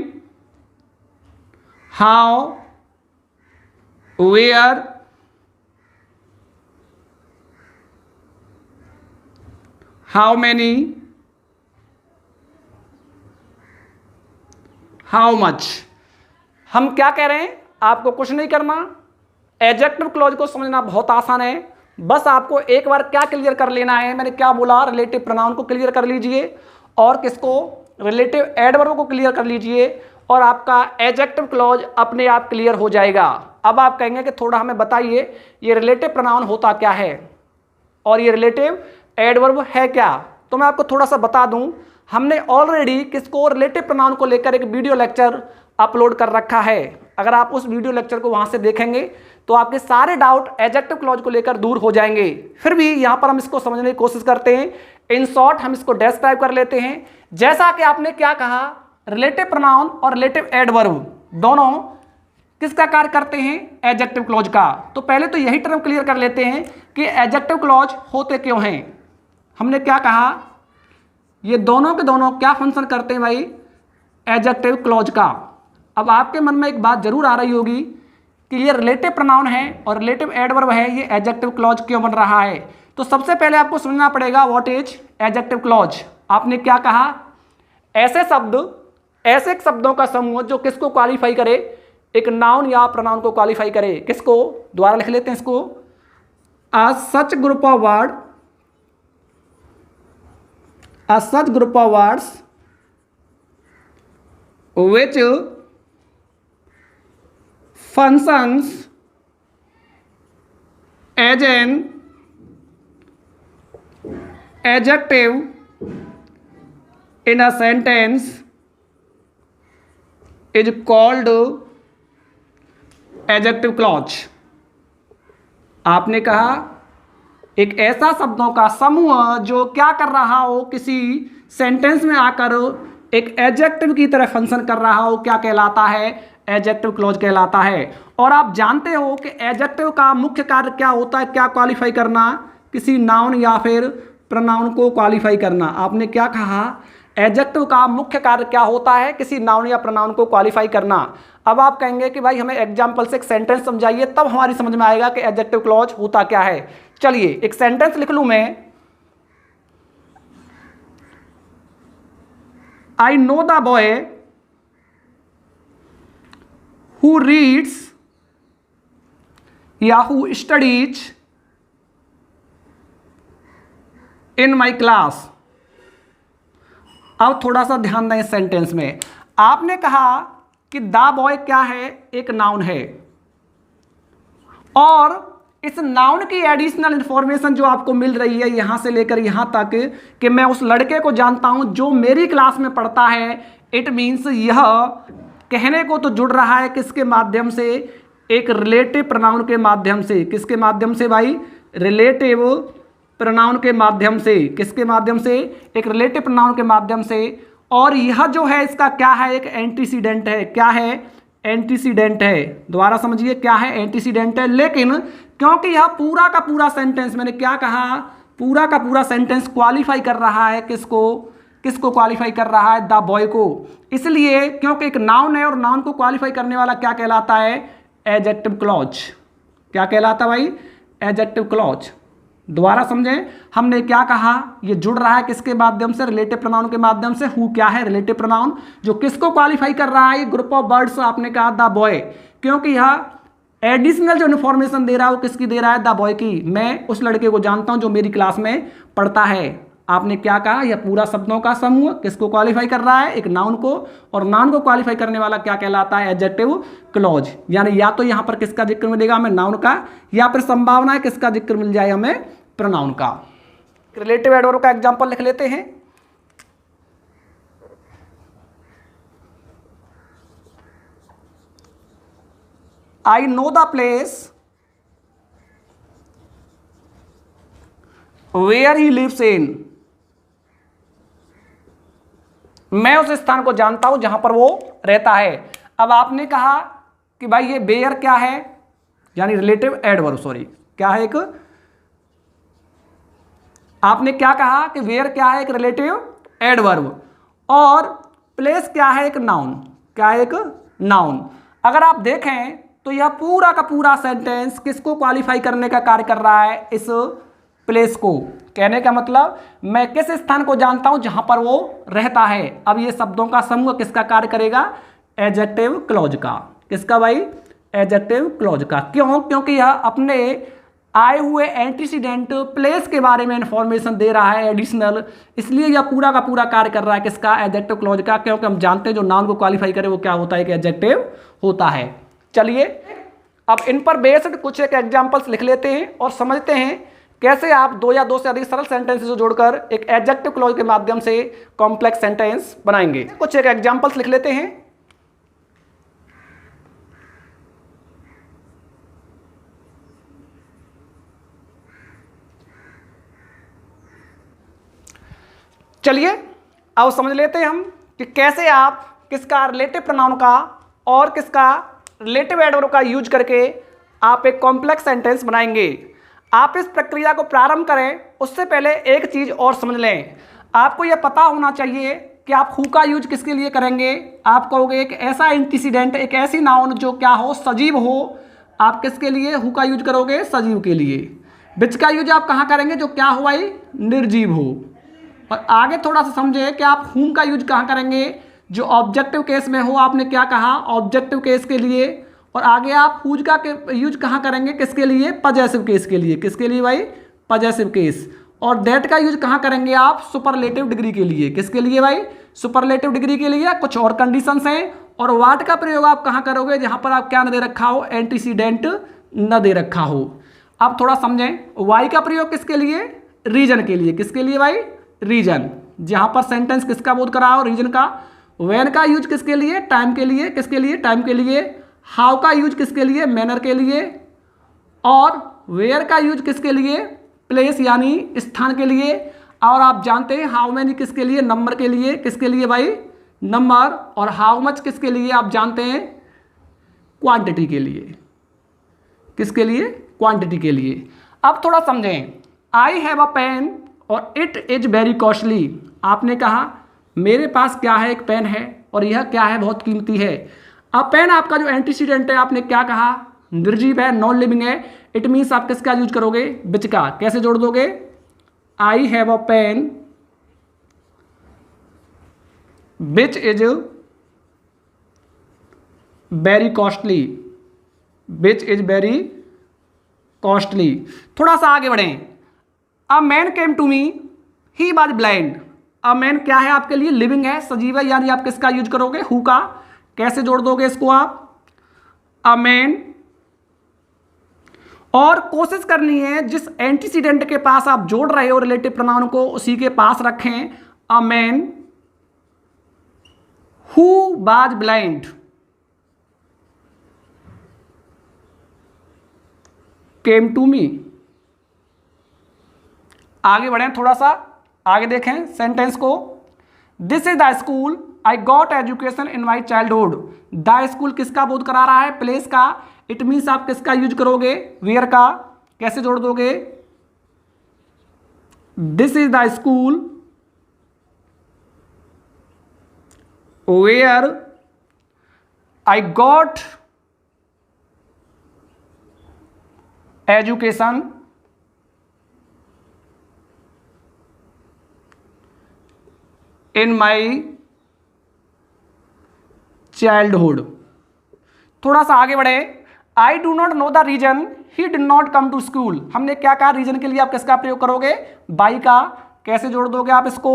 how, where, how many, how much। हम क्या कह रहे हैं, आपको कुछ नहीं करना, एडजेक्टिव क्लॉज को समझना बहुत आसान है। बस आपको एक बार क्या क्लियर कर लेना है, मैंने क्या बोला, रिलेटिव प्रोनाउन को क्लियर कर लीजिए और किसको, रिलेटिव एडवर्ब को क्लियर कर लीजिए और आपका एडजेक्टिव क्लॉज अपने आप क्लियर हो जाएगा। अब आप कहेंगे कि थोड़ा हमें बताइए ये रिलेटिव प्रोनाउन होता क्या है और ये रिलेटिव एडवर्ब है क्या। तो मैं आपको थोड़ा सा बता दूं, हमने ऑलरेडी किसको, रिलेटिव प्रोनाउन को लेकर एक वीडियो लेक्चर अपलोड कर रखा है। अगर आप उस वीडियो लेक्चर को वहां से देखेंगे तो आपके सारे डाउट एडजेक्टिव क्लॉज को लेकर दूर हो जाएंगे। फिर भी यहां पर हम इसको समझने की कोशिश करते हैं। इन शॉर्ट हम इसको डिस्क्राइब कर लेते हैं। जैसा कि आपने क्या कहा, रिलेटिव प्रोनाउन और रिलेटिव एडवर्ब दोनों किसका कार्य करते हैं, एडजेक्टिव क्लॉज का। तो पहले तो यही टर्म क्लियर कर लेते हैं कि एडजेक्टिव क्लॉज होते क्यों हैं। हमने क्या कहा, ये दोनों के दोनों क्या फंक्शन करते हैं भाई, एडजेक्टिव क्लॉज का। अब आपके मन में एक बात जरूर आ रही होगी कि ये रिलेटिव प्रोनाउन है और रिलेटिव एडवर्ब है, ये एडजेक्टिव क्लॉज क्यों बन रहा है। तो सबसे पहले आपको समझना पड़ेगा व्हाट इज एडजेक्टिव क्लॉज। आपने क्या कहा, ऐसे शब्दों का समूह जो किसको क्वालिफाई करे, एक नाउन या प्रोनाउन को क्वालिफाई करे। किसको, दोबारा लिख लेते हैं इसको, a such group of words which functions as an adjective in a sentence is called adjective clause। आपने कहा एक ऐसा शब्दों का समूह जो क्या कर रहा हो, किसी सेंटेंस में आकर एक एडजेक्टिव की तरह फंक्शन कर रहा हो, क्या कहलाता है, एडजेक्टिव क्लॉज कहलाता है। और आप जानते हो कि एडजेक्टिव का मुख्य कार्य क्या होता है, क्या क्वालिफाई करना, किसी नाउन या फिर प्रोनाउन को क्वालिफाई करना। आपने क्या कहा, एडजेक्टिव का मुख्य कार्य क्या होता है, किसी नाउन या प्रोनाउन को क्वालिफाई करना। अब आप कहेंगे कि भाई हमें एग्जांपल से एक सेंटेंस समझाइए, तब हमारी समझ में आएगा कि एडजेक्टिव क्लॉज होता क्या है। चलिए एक सेंटेंस लिख लूं मैं, I know the boy who reads या who studies in my class. अब थोड़ा सा ध्यान दें इस सेंटेंस में। आपने कहा कि द बॉय क्या है, एक नाउन है, और इस नाउन की एडिशनल इंफॉर्मेशन जो आपको मिल रही है यहां से लेकर यहां तक कि मैं उस लड़के को जानता हूं जो मेरी क्लास में पढ़ता है, इट मीन्स यह कहने को तो जुड़ रहा है किसके माध्यम से, एक रिलेटिव प्रोनाउन के माध्यम से। किसके माध्यम से भाई, रिलेटिव प्रोनाउन के माध्यम से। किसके माध्यम से, एक रिलेटिव प्रोनाउन के माध्यम से। और यह जो है इसका क्या है, एक एंटीसीडेंट है। क्या है, एंटीसीडेंट है। दोबारा समझिए, क्या है, एंटीसीडेंट है। लेकिन क्योंकि यह पूरा का पूरा सेंटेंस, मैंने क्या कहा, पूरा का पूरा सेंटेंस क्वालिफाई कर रहा है किसको, किसको क्वालिफाई कर रहा है, द बॉय को। इसलिए क्योंकि एक नाउन है और नाउन को क्वालिफाई करने वाला क्या कहलाता है, एडजेक्टिव क्लॉज। क्या कहलाता है भाई, एडजेक्टिव क्लॉज। दोबारा समझें, हमने क्या कहा, ये जुड़ रहा है किसके माध्यम से, रिलेटिव प्रोनाउन के माध्यम से। हु क्या है, रिलेटिव प्रोनाउन जो किसको क्वालिफाई कर रहा है, ग्रुप ऑफ वर्ड्स। आपने कहा द बॉय, क्योंकि यह एडिशनल जो इन्फॉर्मेशन दे रहा है वो किसकी दे रहा है, द बॉय की। मैं उस लड़के को जानता हूं जो मेरी क्लास में पढ़ता है। आपने क्या कहा, यह पूरा शब्दों का समूह किसको क्वालिफाई कर रहा है, एक नाउन को, और नाउन को क्वालिफाई करने वाला क्या कहलाता है, एडजेक्टिव क्लॉज। यानी या तो यहां पर किसका जिक्र मिलेगा हमें, नाउन का, या फिर संभावना है किसका जिक्र मिल जाए हमें, प्रोनाउन का। रिलेटिव एडवर्ब का एग्जांपल लिख लेते हैं। I know the place where he lives in. मैं उस स्थान को जानता हूं जहां पर वो रहता है। अब आपने कहा कि भाई ये वेयर क्या है, यानी रिलेटिव एडवर्ब, सॉरी क्या है, एक आपने क्या कहा कि वेयर क्या है, एक रिलेटिव एडवर्ब, और प्लेस क्या है, एक नाउन। क्या है, एक नाउन। अगर आप देखें तो यह पूरा का पूरा सेंटेंस किसको क्वालिफाई करने का कार्य कर रहा है, इस प्लेस को। कहने का मतलब मैं किस स्थान को जानता हूं जहां पर वो रहता है। अब ये शब्दों का समूह किसका कार्य करेगा, एडजेक्टिव क्लॉज का। किसका भाई, एडजेक्टिव क्लॉज का। क्यों, क्योंकि यह अपने आए हुए एंटीसीडेंट प्लेस के बारे में इंफॉर्मेशन दे रहा है एडिशनल, इसलिए यह पूरा का पूरा कार्य कर रहा है किसका, एडजेक्टिव क्लॉज का। क्योंकि हम जानते हैं जो नाउन को क्वालिफाई करे वो क्या होता है, कि एडजेक्टिव होता है। चलिए अब इन पर बेस्ड कुछ एक एग्जांपल्स लिख लेते हैं और समझते हैं कैसे आप दो या दो से अधिक सरल सेंटेंसेस को जोड़कर एक एडजेक्टिव क्लॉज के माध्यम से कॉम्प्लेक्स सेंटेंस बनाएंगे। कुछ एक एग्जांपल्स लिख लेते हैं। चलिए अब समझ लेते हैं हम कि कैसे आप किसका रिलेटिव प्रोनाउन का और किसका रिलेटिव एडवर्ब का यूज करके आप एक कॉम्प्लेक्स सेंटेंस बनाएंगे। आप इस प्रक्रिया को प्रारंभ करें उससे पहले एक चीज और समझ लें। आपको यह पता होना चाहिए कि आप हु का यूज किसके लिए करेंगे। आप कहोगे एक ऐसा एंटीसीडेंट, एक ऐसी नाउन जो क्या हो, सजीव हो, आप किसके लिए हु का यूज करोगे? सजीव के लिए। विच का यूज आप कहाँ करेंगे? जो क्या हो भाई? निर्जीव हो। और आगे थोड़ा सा समझे कि आप हुम का यूज कहाँ करेंगे? जो ऑब्जेक्टिव केस में हो। आपने क्या कहा? ऑब्जेक्टिव केस के लिए। और आगे आप हुज का यूज कहाँ करेंगे? किसके लिए? पजेसिव केस के लिए। किसके लिए भाई? Possessive case. और दैट का यूज कहाँ करेंगे आप? सुपरलेटिव डिग्री के लिए। किसके लिए भाई? सुपरलेटिव डिग्री के लिए। कुछ और कंडीशंस हैं। और वाट का प्रयोग आप कहाँ करोगे? जहाँ पर आप क्या न दे रखा हो? एंटीसीडेंट न दे रखा हो। अब थोड़ा समझें, वाई का प्रयोग किसके लिए? रीजन के लिए। किसके लिए भाई? रीजन। जहाँ पर सेंटेंस किसका बोध करा हो? रीजन का। व्हेन का यूज किसके लिए? टाइम के लिए। किसके लिए? टाइम के लिए। हाउ का यूज किसके लिए? मैनर के लिए। और वेयर का यूज किसके लिए? प्लेस यानी स्थान के लिए। और आप जानते हैं हाउ मैनी किसके लिए? नंबर के लिए। किसके लिए भाई? नंबर। और हाउ मच किसके लिए? आप जानते हैं क्वांटिटी के लिए। किसके लिए? क्वांटिटी के लिए। अब थोड़ा समझें, आई हैव अ पेन और इट इज वेरी कॉस्टली। आपने कहा मेरे पास क्या है? एक पेन है और यह क्या है? बहुत कीमती है। अब पेन आपका जो एंटीसीडेंट है, आपने क्या कहा? निर्जीव है, नॉन लिविंग है। इट मीन्स आप किसका यूज करोगे? विच का। कैसे जोड़ दोगे? I have a pen which is very costly. Which is very costly. थोड़ा सा आगे बढ़ें। A man came to me he was blind. A man क्या है आपके लिए? लिविंग है, सजीव है, यानी आप किसका यूज करोगे? हु का। कैसे जोड़ दोगे इसको आप? A man. और कोशिश करनी है जिस एंटीसीडेंट के पास आप जोड़ रहे हो रिलेटिव प्रोनाउन को, उसी के पास रखें। A man who was blind came to me. आगे बढ़ें, थोड़ा सा आगे देखें सेंटेंस को। This is the school I got education in my childhood. The school किसका बोध करा रहा है? प्लेस का। इट मीन्स आप किसका यूज करोगे? वेयर का। कैसे जोड़ दोगे? This is the school where I got education in my childhood. थोड़ा सा आगे बढ़े। I do not know the reason he did not come to school. हमने क्या कहा? रीजन के लिए आप किसका प्रयोग करोगे? बाई का। कैसे जोड़ दोगे आप इसको?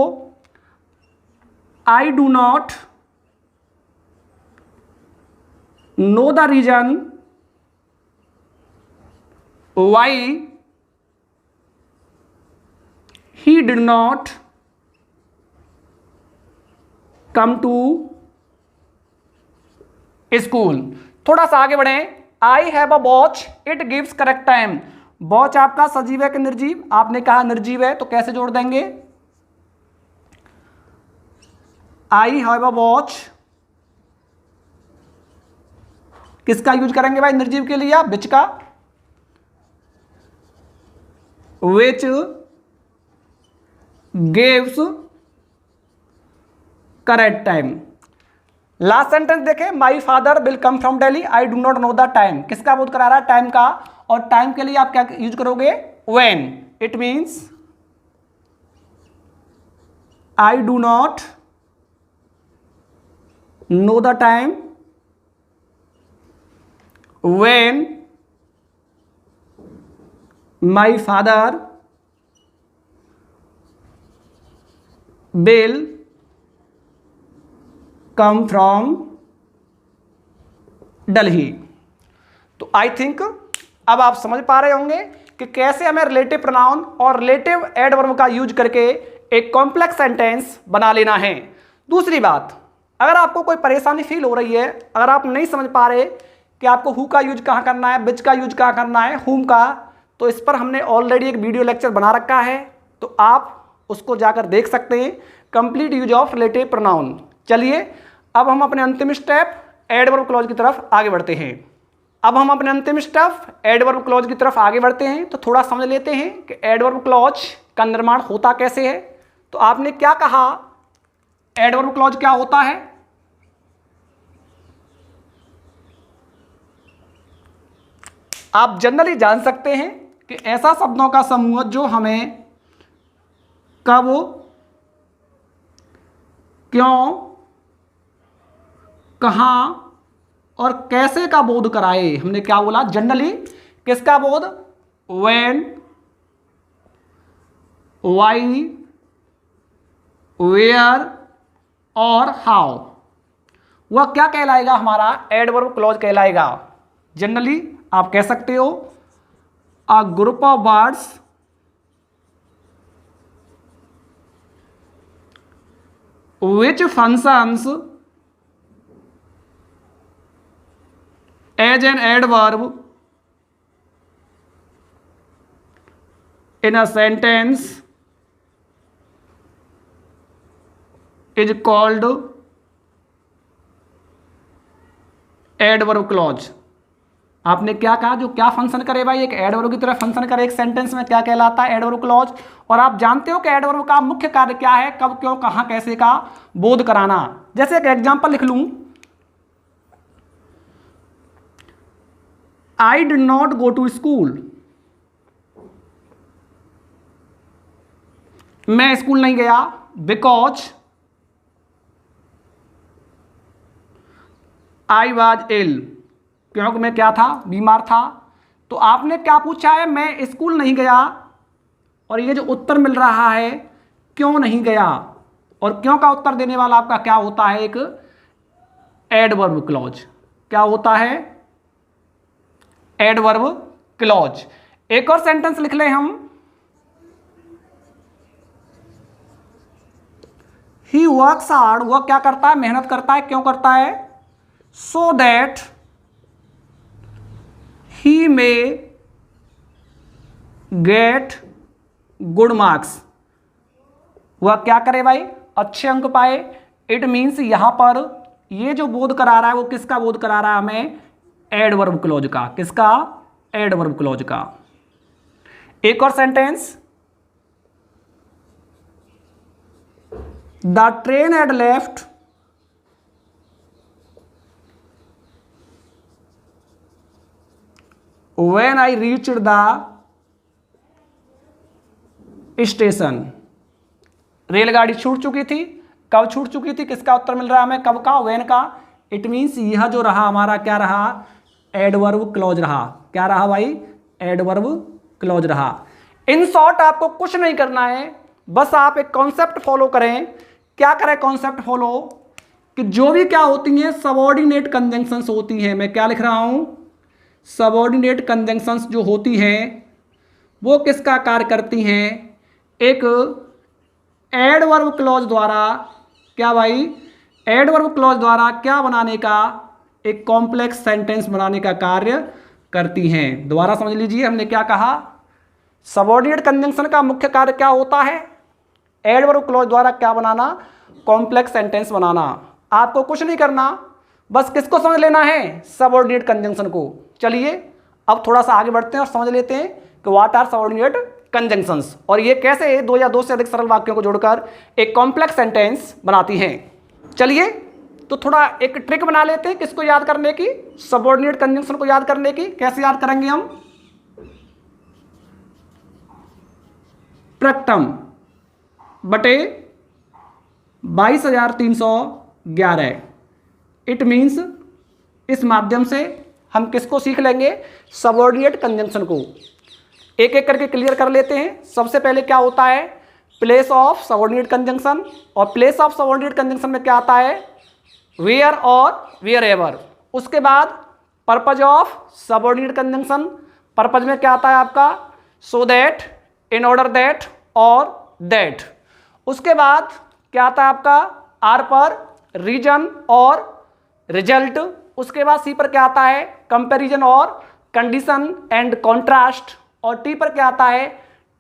I do not know the reason why he did not come to school. थोड़ा सा आगे बढ़े। I have a watch it gives correct time. Watch आपका सजीव है कि निर्जीव? आपने कहा निर्जीव है, तो कैसे जोड़ देंगे? आई हैव अ वॉच किसका यूज करेंगे भाई? निर्जीव के लिए। आप विच का। Which gives correct time. Last sentence देखें। My father will come from Delhi I do not know the time. किसका बोध करा रहा है? टाइम का। और टाइम के लिए आप क्या यूज करोगे? When. It means I do not know the time when my father will come from Delhi. तो आई थिंक अब आप समझ पा रहे होंगे कि कैसे हमें रिलेटिव प्रोनाउन और रिलेटिव एडवर्ब का यूज करके एक कॉम्प्लेक्स सेंटेंस बना लेना है। दूसरी बात, अगर आपको कोई परेशानी फील हो रही है, अगर आप नहीं समझ पा रहे कि आपको हु का यूज कहाँ करना है, विच का यूज कहाँ करना है, हुम का, तो इस पर हमने ऑलरेडी एक वीडियो लेक्चर बना रखा है, तो आप उसको जाकर देख सकते हैं। Complete use of relative pronoun. चलिए अब हम अपने अंतिम स्टेप एडवर्ब क्लॉज की तरफ आगे बढ़ते हैं। अब हम अपने अंतिम स्टेप एडवर्ब क्लॉज की तरफ आगे बढ़ते हैं, तो थोड़ा समझ लेते हैं कि एडवर्ब क्लॉज का निर्माण होता कैसे है। तो आपने क्या कहा? एडवर्ब क्लॉज क्या होता है? आप जनरली जान सकते हैं कि ऐसा शब्दों का समूह जो हमें कब, क्यों, कहाँ और कैसे का बोध कराए। हमने क्या बोला? जनरली किसका बोध? व्हेन, वाई, वेयर और हाउ। वह क्या कहलाएगा? हमारा एडवर्ब क्लॉज कहलाएगा। जनरली आप कह सकते हो a group of words which functions as an adverb in a sentence is called adverb clause। आपने क्या कहा? जो क्या फंक्शन करे भाई, एक एडवर्ब की तरह फंक्शन करे एक सेंटेंस में, क्या कहलाता है? Adverb clause. और आप जानते हो कि एडवर्ब का मुख्य कार्य क्या है? कब, क्यों, कहां, कैसे का बोध कराना। जैसे एक एग्जांपल लिख लूं, I did not go to school. मैं स्कूल नहीं गया बिकॉज आई वॉज इल, क्योंकि मैं क्या था? बीमार था। तो आपने क्या पूछा है? मैं स्कूल नहीं गया, और ये जो उत्तर मिल रहा है क्यों नहीं गया, और क्यों का उत्तर देने वाला आपका क्या होता है? एक एडवर्ब क्लॉज। क्या होता है? Adverb clause. एक और सेंटेंस लिख लें हम, ही वर्क्स हार्ड। वह क्या करता है? मेहनत करता है। क्यों करता है? So that he may get good marks। वह क्या करे भाई? अच्छे अंक पाए। इट मीन्स यहां पर ये जो बोध करा रहा है वो किसका बोध करा रहा है हमें? एडवर्ब क्लॉज का। किसका? एडवर्ब क्लॉज का। एक और sentence, the train had left when I reached the station। रेलगाड़ी छूट चुकी थी। कब छूट चुकी थी? किसका उत्तर मिल रहा है हमें? कब का? when का। इट मीन्स यह जो रहा हमारा क्या रहा? एडवर्ब क्लॉज रहा। क्या रहा भाई? एडवर्ब क्लॉज रहा। इन शॉर्ट आपको कुछ नहीं करना है, बस आप एक कॉन्सेप्ट फॉलो करें। क्या करें कॉन्सेप्ट फॉलो? कि जो भी क्या होती हैं सबऑर्डिनेट कंजंक्शंस होती हैं। मैं क्या लिख रहा हूं? सबऑर्डिनेट कंजंक्शंस जो होती हैं वो किसका कार्य करती हैं? एक एडवर्ब क्लॉज द्वारा। क्या भाई? एडवर्ब क्लॉज द्वारा क्या बनाने का? एक कॉम्प्लेक्स सेंटेंस बनाने का कार्य करती हैं। दोबारा समझ लीजिए, हमने क्या कहा? सबऑर्डिनेट कंजंक्शन का मुख्य कार्य क्या होता है? एडवर्ब क्लॉज द्वारा क्या बनाना? कॉम्प्लेक्स सेंटेंस बनाना। आपको कुछ नहीं करना, बस किसको समझ लेना है? सबऑर्डिनेट कंजंक्शन को। चलिए अब थोड़ा सा आगे बढ़ते हैं और समझ लेते हैं कि व्हाट आर सबऑर्डिनेट कंजंक्शंस, और ये कैसे दो या दो से अधिक सरल वाक्यों को जोड़कर एक कॉम्प्लेक्स सेंटेंस बनाती हैं। चलिए तो थोड़ा एक ट्रिक बना लेते हैं किसको याद करने की? सबऑर्डिनेट कंजंक्शन को याद करने की। कैसे याद करेंगे हम? प्रथम बटे 22,311। इट मीन्स इस माध्यम से हम किसको सीख लेंगे? सबऑर्डिनेट कंजंक्शन को। एक एक करके क्लियर कर लेते हैं। सबसे पहले क्या होता है? Place of subordinate conjunction. और प्लेस ऑफ सबऑर्डिनेट कंजंक्शन में क्या आता है? वेयर और वेयर एवर। उसके बाद purpose of subordinate conjunction. Purpose में क्या आता है आपका? So that, in order that और दैट। उसके बाद क्या आता है आपका? आर पर रीजन और रिजल्ट। उसके बाद सी पर क्या आता है? कंपैरिजन और कंडीशन एंड कॉन्ट्रास्ट। और टी पर क्या आता है?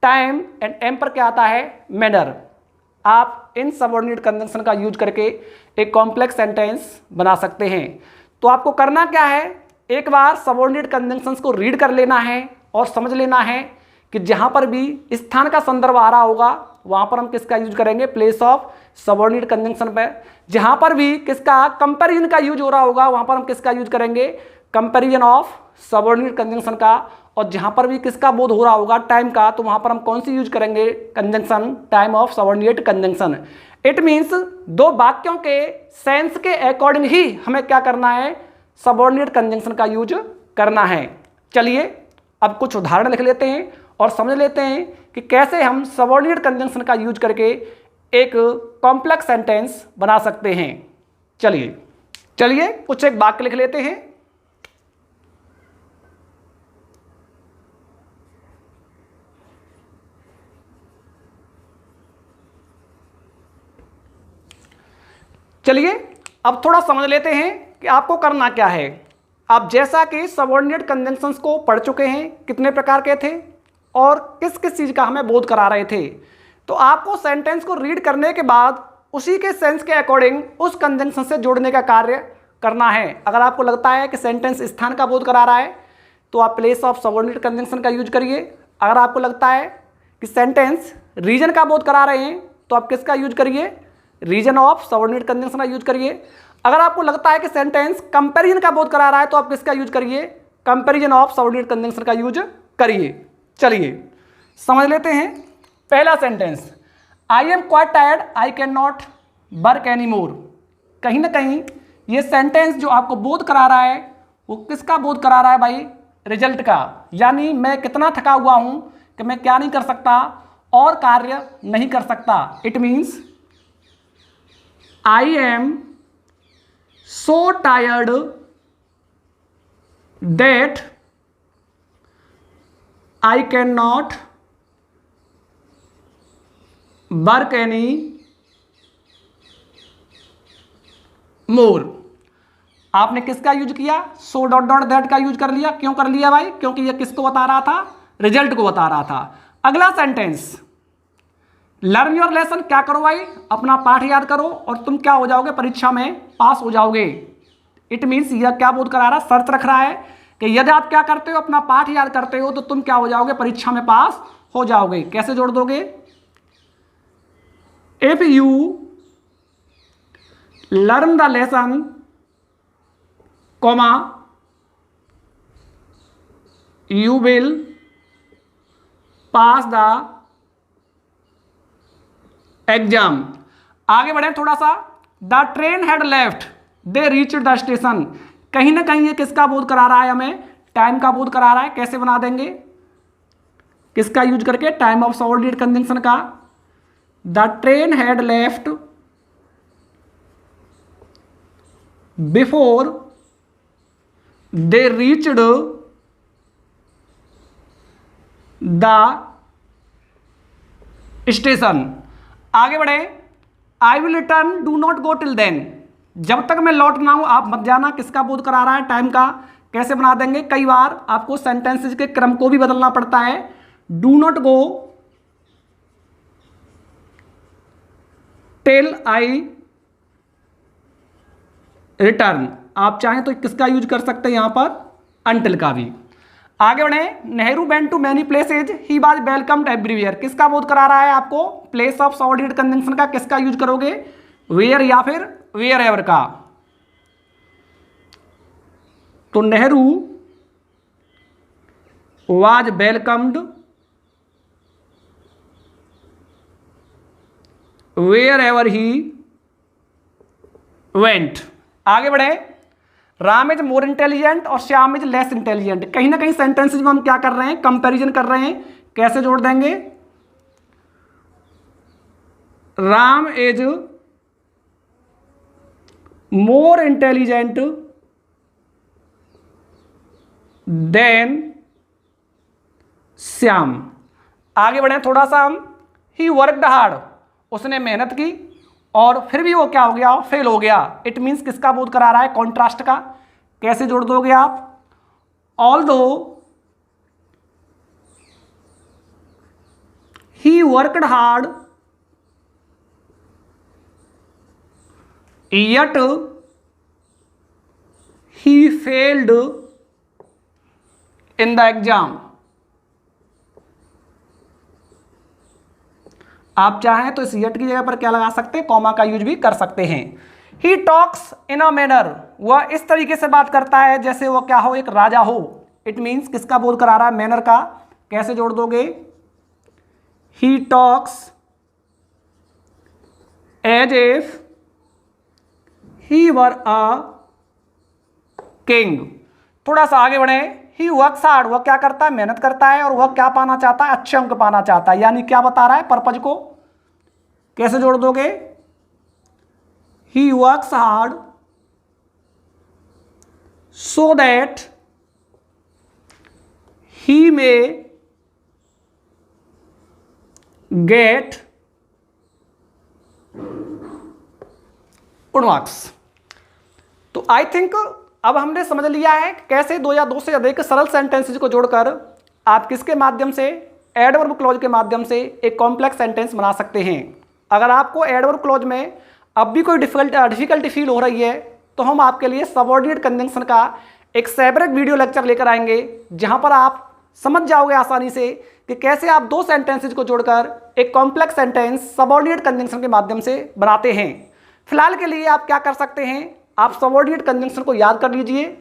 टाइम। एंड एम पर क्या आता है? मैनर। आप इन सबऑर्डिनेट कंजंक्शन का यूज करके एक कॉम्प्लेक्स सेंटेंस बना सकते हैं। तो आपको करना क्या है? एक बार सबऑर्डिनेट कंजंक्शंस को रीड कर लेना है और समझ लेना है कि जहां पर भी स्थान का संदर्भ आ रहा होगा वहां पर हम किसका यूज करेंगे, प्लेस ऑफ सबऑर्डिनेट कंजंक्शन पर। जहां पर भी किसका कंपैरिजन का यूज हो रहा होगा वहां पर हम किसका यूज करेंगे, कंपैरिजन ऑफ सबऑर्डिनेट कंजंक्शन का। और जहां पर भी किसका बोध हो रहा होगा, टाइम का, तो वहां पर हम कौन सी यूज करेंगे, conjunction, time of subordinate conjunction. It means दो वाक्यों के सेंस के अकॉर्डिंग ही हमें क्या करना है, सबऑर्डिनेट कंजंक्शन का यूज करना है। चलिए अब कुछ उदाहरण लिख लेते हैं और समझ लेते हैं कि कैसे हम सबऑर्डिनेट कंजंक्शन का यूज करके एक कॉम्प्लेक्स सेंटेंस बना सकते हैं। चलिए कुछ एक वाक्य लिख लेते हैं। चलिए अब थोड़ा समझ लेते हैं कि आपको करना क्या है। आप जैसा कि सबऑर्डिनेट कंजंक्शंस को पढ़ चुके हैं, कितने प्रकार के थे और किस किस चीज़ का हमें बोध करा रहे थे, तो आपको सेंटेंस को रीड करने के बाद उसी के सेंस के अकॉर्डिंग उस कंजंक्शन से जोड़ने का कार्य करना है। अगर आपको लगता है कि सेंटेंस स्थान का बोध करा रहा है तो आप प्लेस ऑफ सबऑर्डिनेट कंजंक्शन का यूज करिए। अगर आपको लगता है कि सेंटेंस रीजन का बोध करा रहे हैं तो आप किसका यूज करिए, रीजन ऑफ सबऑर्डिनेट कंजंक्शन का यूज करिए। अगर आपको लगता है कि सेंटेंस कंपैरिजन का बोध करा रहा है तो आप किसका यूज करिए, कंपैरिजन ऑफ सबऑर्डिनेट कंजंक्शन का यूज करिए। चलिए समझ लेते हैं। पहला sentence, I am quite tired, I can not work any more. कहीं ना कहीं ये सेंटेंस जो आपको बोध करा रहा है वो किसका बोध करा रहा है भाई, रिजल्ट का। यानी मैं कितना थका हुआ हूं कि मैं क्या नहीं कर सकता, और कार्य नहीं कर सकता। It means I am so tired that I cannot work any more। आपने किसका यूज किया, सो डॉट डॉट दैट का यूज कर लिया। क्यों कर लिया भाई, क्योंकि यह किसको बता रहा था, रिजल्ट को बता रहा था। अगला सेंटेंस, लर्न योर लेसन। क्या करो भाई, अपना पाठ याद करो और तुम क्या हो जाओगे, परीक्षा में पास हो जाओगे। इट मीन्स यह क्या बोध करा रहा है, शर्त रख रहा है कि यदि आप क्या करते हो, अपना पाठ याद करते हो तो तुम क्या हो जाओगे, परीक्षा में पास हो जाओगे। कैसे जोड़ दोगे, if you learn the lesson comma you will pass the exam. आगे बढ़े थोड़ा सा, the train had left, they reached the station. कहीं ना कहीं ये किसका बोध करा रहा है, हमें टाइम का बोध करा रहा है। कैसे बना देंगे, किसका यूज करके, टाइम ऑफ सबऑर्डिनेट कंजंक्शन का। The train had left before they reached the station. आगे बढ़े, I will return, do not go till then. जब तक मैं लौट ना हूं आप मत जाना। किसका बोध करा रहा है, टाइम का। कैसे बना देंगे, कई बार आपको सेंटेंसेस के क्रम को भी बदलना पड़ता है। Do not go till I return. आप चाहें तो किसका यूज कर सकते हैं यहां पर, अनटिल का भी। आगे बढ़े, Nehru went to many places, he was welcomed everywhere. किसका बोध करा रहा है आपको, प्लेस ऑफ सबऑर्डिनेट कंजंक्शन का। किसका यूज करोगे, वेयर या फिर वेयर एवर का। तो Nehru was welcomed wherever he went. आगे बढ़े, राम इज मोर इंटेलिजेंट और श्याम इज लेस इंटेलिजेंट। कहीं ना कहीं सेंटेंसेस में हम क्या कर रहे हैं, कंपैरिजन कर रहे हैं। कैसे जोड़ देंगे, Ram is more intelligent then Shyam. आगे बढ़े थोड़ा सा हम, ही वर्कड हार्ड, उसने मेहनत की और फिर भी वो क्या हो गया, फेल हो गया। इट मीन्स किसका बोध करा रहा है, कॉन्ट्रास्ट का। कैसे जोड़ दोगे आप, although he worked hard yet he failed in the exam। आप चाहें तो इस येट की जगह पर क्या लगा सकते हैं, कॉमा का यूज भी कर सकते हैं। He talks in a manner, वह इस तरीके से बात करता है जैसे वह क्या हो, एक राजा हो। इट मीन्स किसका बोध करा रहा है, मैनर का। कैसे जोड़ दोगे, he talks as if he were a king. थोड़ा सा आगे बढ़े, ही वर्क्स हार्ड, वह क्या करता है, मेहनत करता है, और वह क्या पाना चाहता है, अच्छे अंक पाना चाहता है। यानी क्या बता रहा है, पर्पज को कैसे जोड़ दोगे, he works hard so that he may get good marks. तो आई थिंक अब हमने समझ लिया है कि कैसे दो या दो से अधिक सरल सेंटेंसेज को जोड़कर आप किसके माध्यम से, एडवर्ब क्लॉज के माध्यम से एक कॉम्प्लेक्स सेंटेंस बना सकते हैं। अगर आपको एडवर्ब क्लॉज में अब भी कोई डिफिकल्टी फील हो रही है तो हम आपके लिए सबऑर्डिनेट कंजंक्शन का एक सेपरेट वीडियो लेक्चर लेकर आएंगे, जहां पर आप समझ जाओगे आसानी से कि कैसे आप दो सेंटेंसेज को जोड़कर एक कॉम्प्लेक्स सेंटेंस सबऑर्डिनेट कंजंक्शन के माध्यम से बनाते हैं। फिलहाल के लिए आप क्या कर सकते हैं, आप सबऑर्डिनेट कंजंक्शन को याद कर लीजिए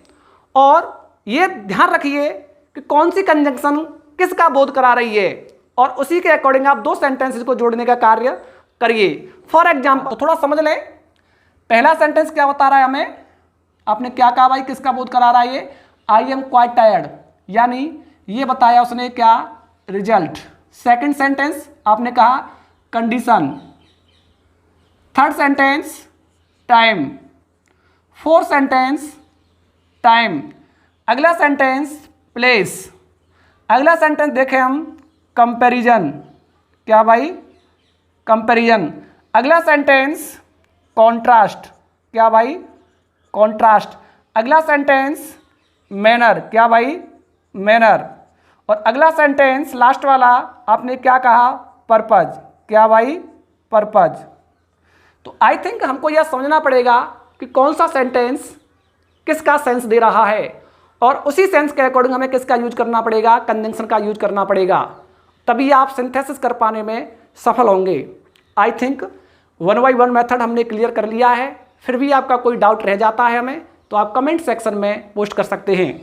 और ये ध्यान रखिए कि कौन सी कंजंक्शन किसका बोध करा रही है, और उसी के अकॉर्डिंग आप दो सेंटेंसेस को जोड़ने का कार्य करिए। फॉर एग्जाम्पल, तो थोड़ा समझ लें, पहला सेंटेंस क्या बता रहा है हमें, आपने क्या कहा भाई, किसका बोध करा रहा है ये, आई एम क्वाइट टायर्ड, यानी ये बताया उसने क्या, रिजल्ट। सेकंड सेंटेंस आपने कहा condition. Third sentence time. Fourth sentence time. अगला सेंटेंस प्लेस। अगला सेंटेंस देखें हम कंपैरिजन, क्या भाई, कंपैरिजन। अगला सेंटेंस कॉन्ट्रास्ट, क्या भाई, कॉन्ट्रास्ट। अगला सेंटेंस मैनर, क्या भाई, मैनर। और अगला सेंटेंस लास्ट वाला आपने क्या कहा, पर्पज, क्या भाई, पर्पज। तो आई थिंक हमको यह समझना पड़ेगा कि कौन सा सेंटेंस किसका सेंस दे रहा है, और उसी सेंस के अकॉर्डिंग हमें किसका यूज करना पड़ेगा, कंजंक्शन का यूज करना पड़ेगा, तभी आप सिंथेसिस कर पाने में सफल होंगे। आई थिंक 1 by 1 मेथड हमने क्लियर कर लिया है। फिर भी आपका कोई डाउट रह जाता है हमें, तो आप कमेंट सेक्शन में पोस्ट कर सकते हैं।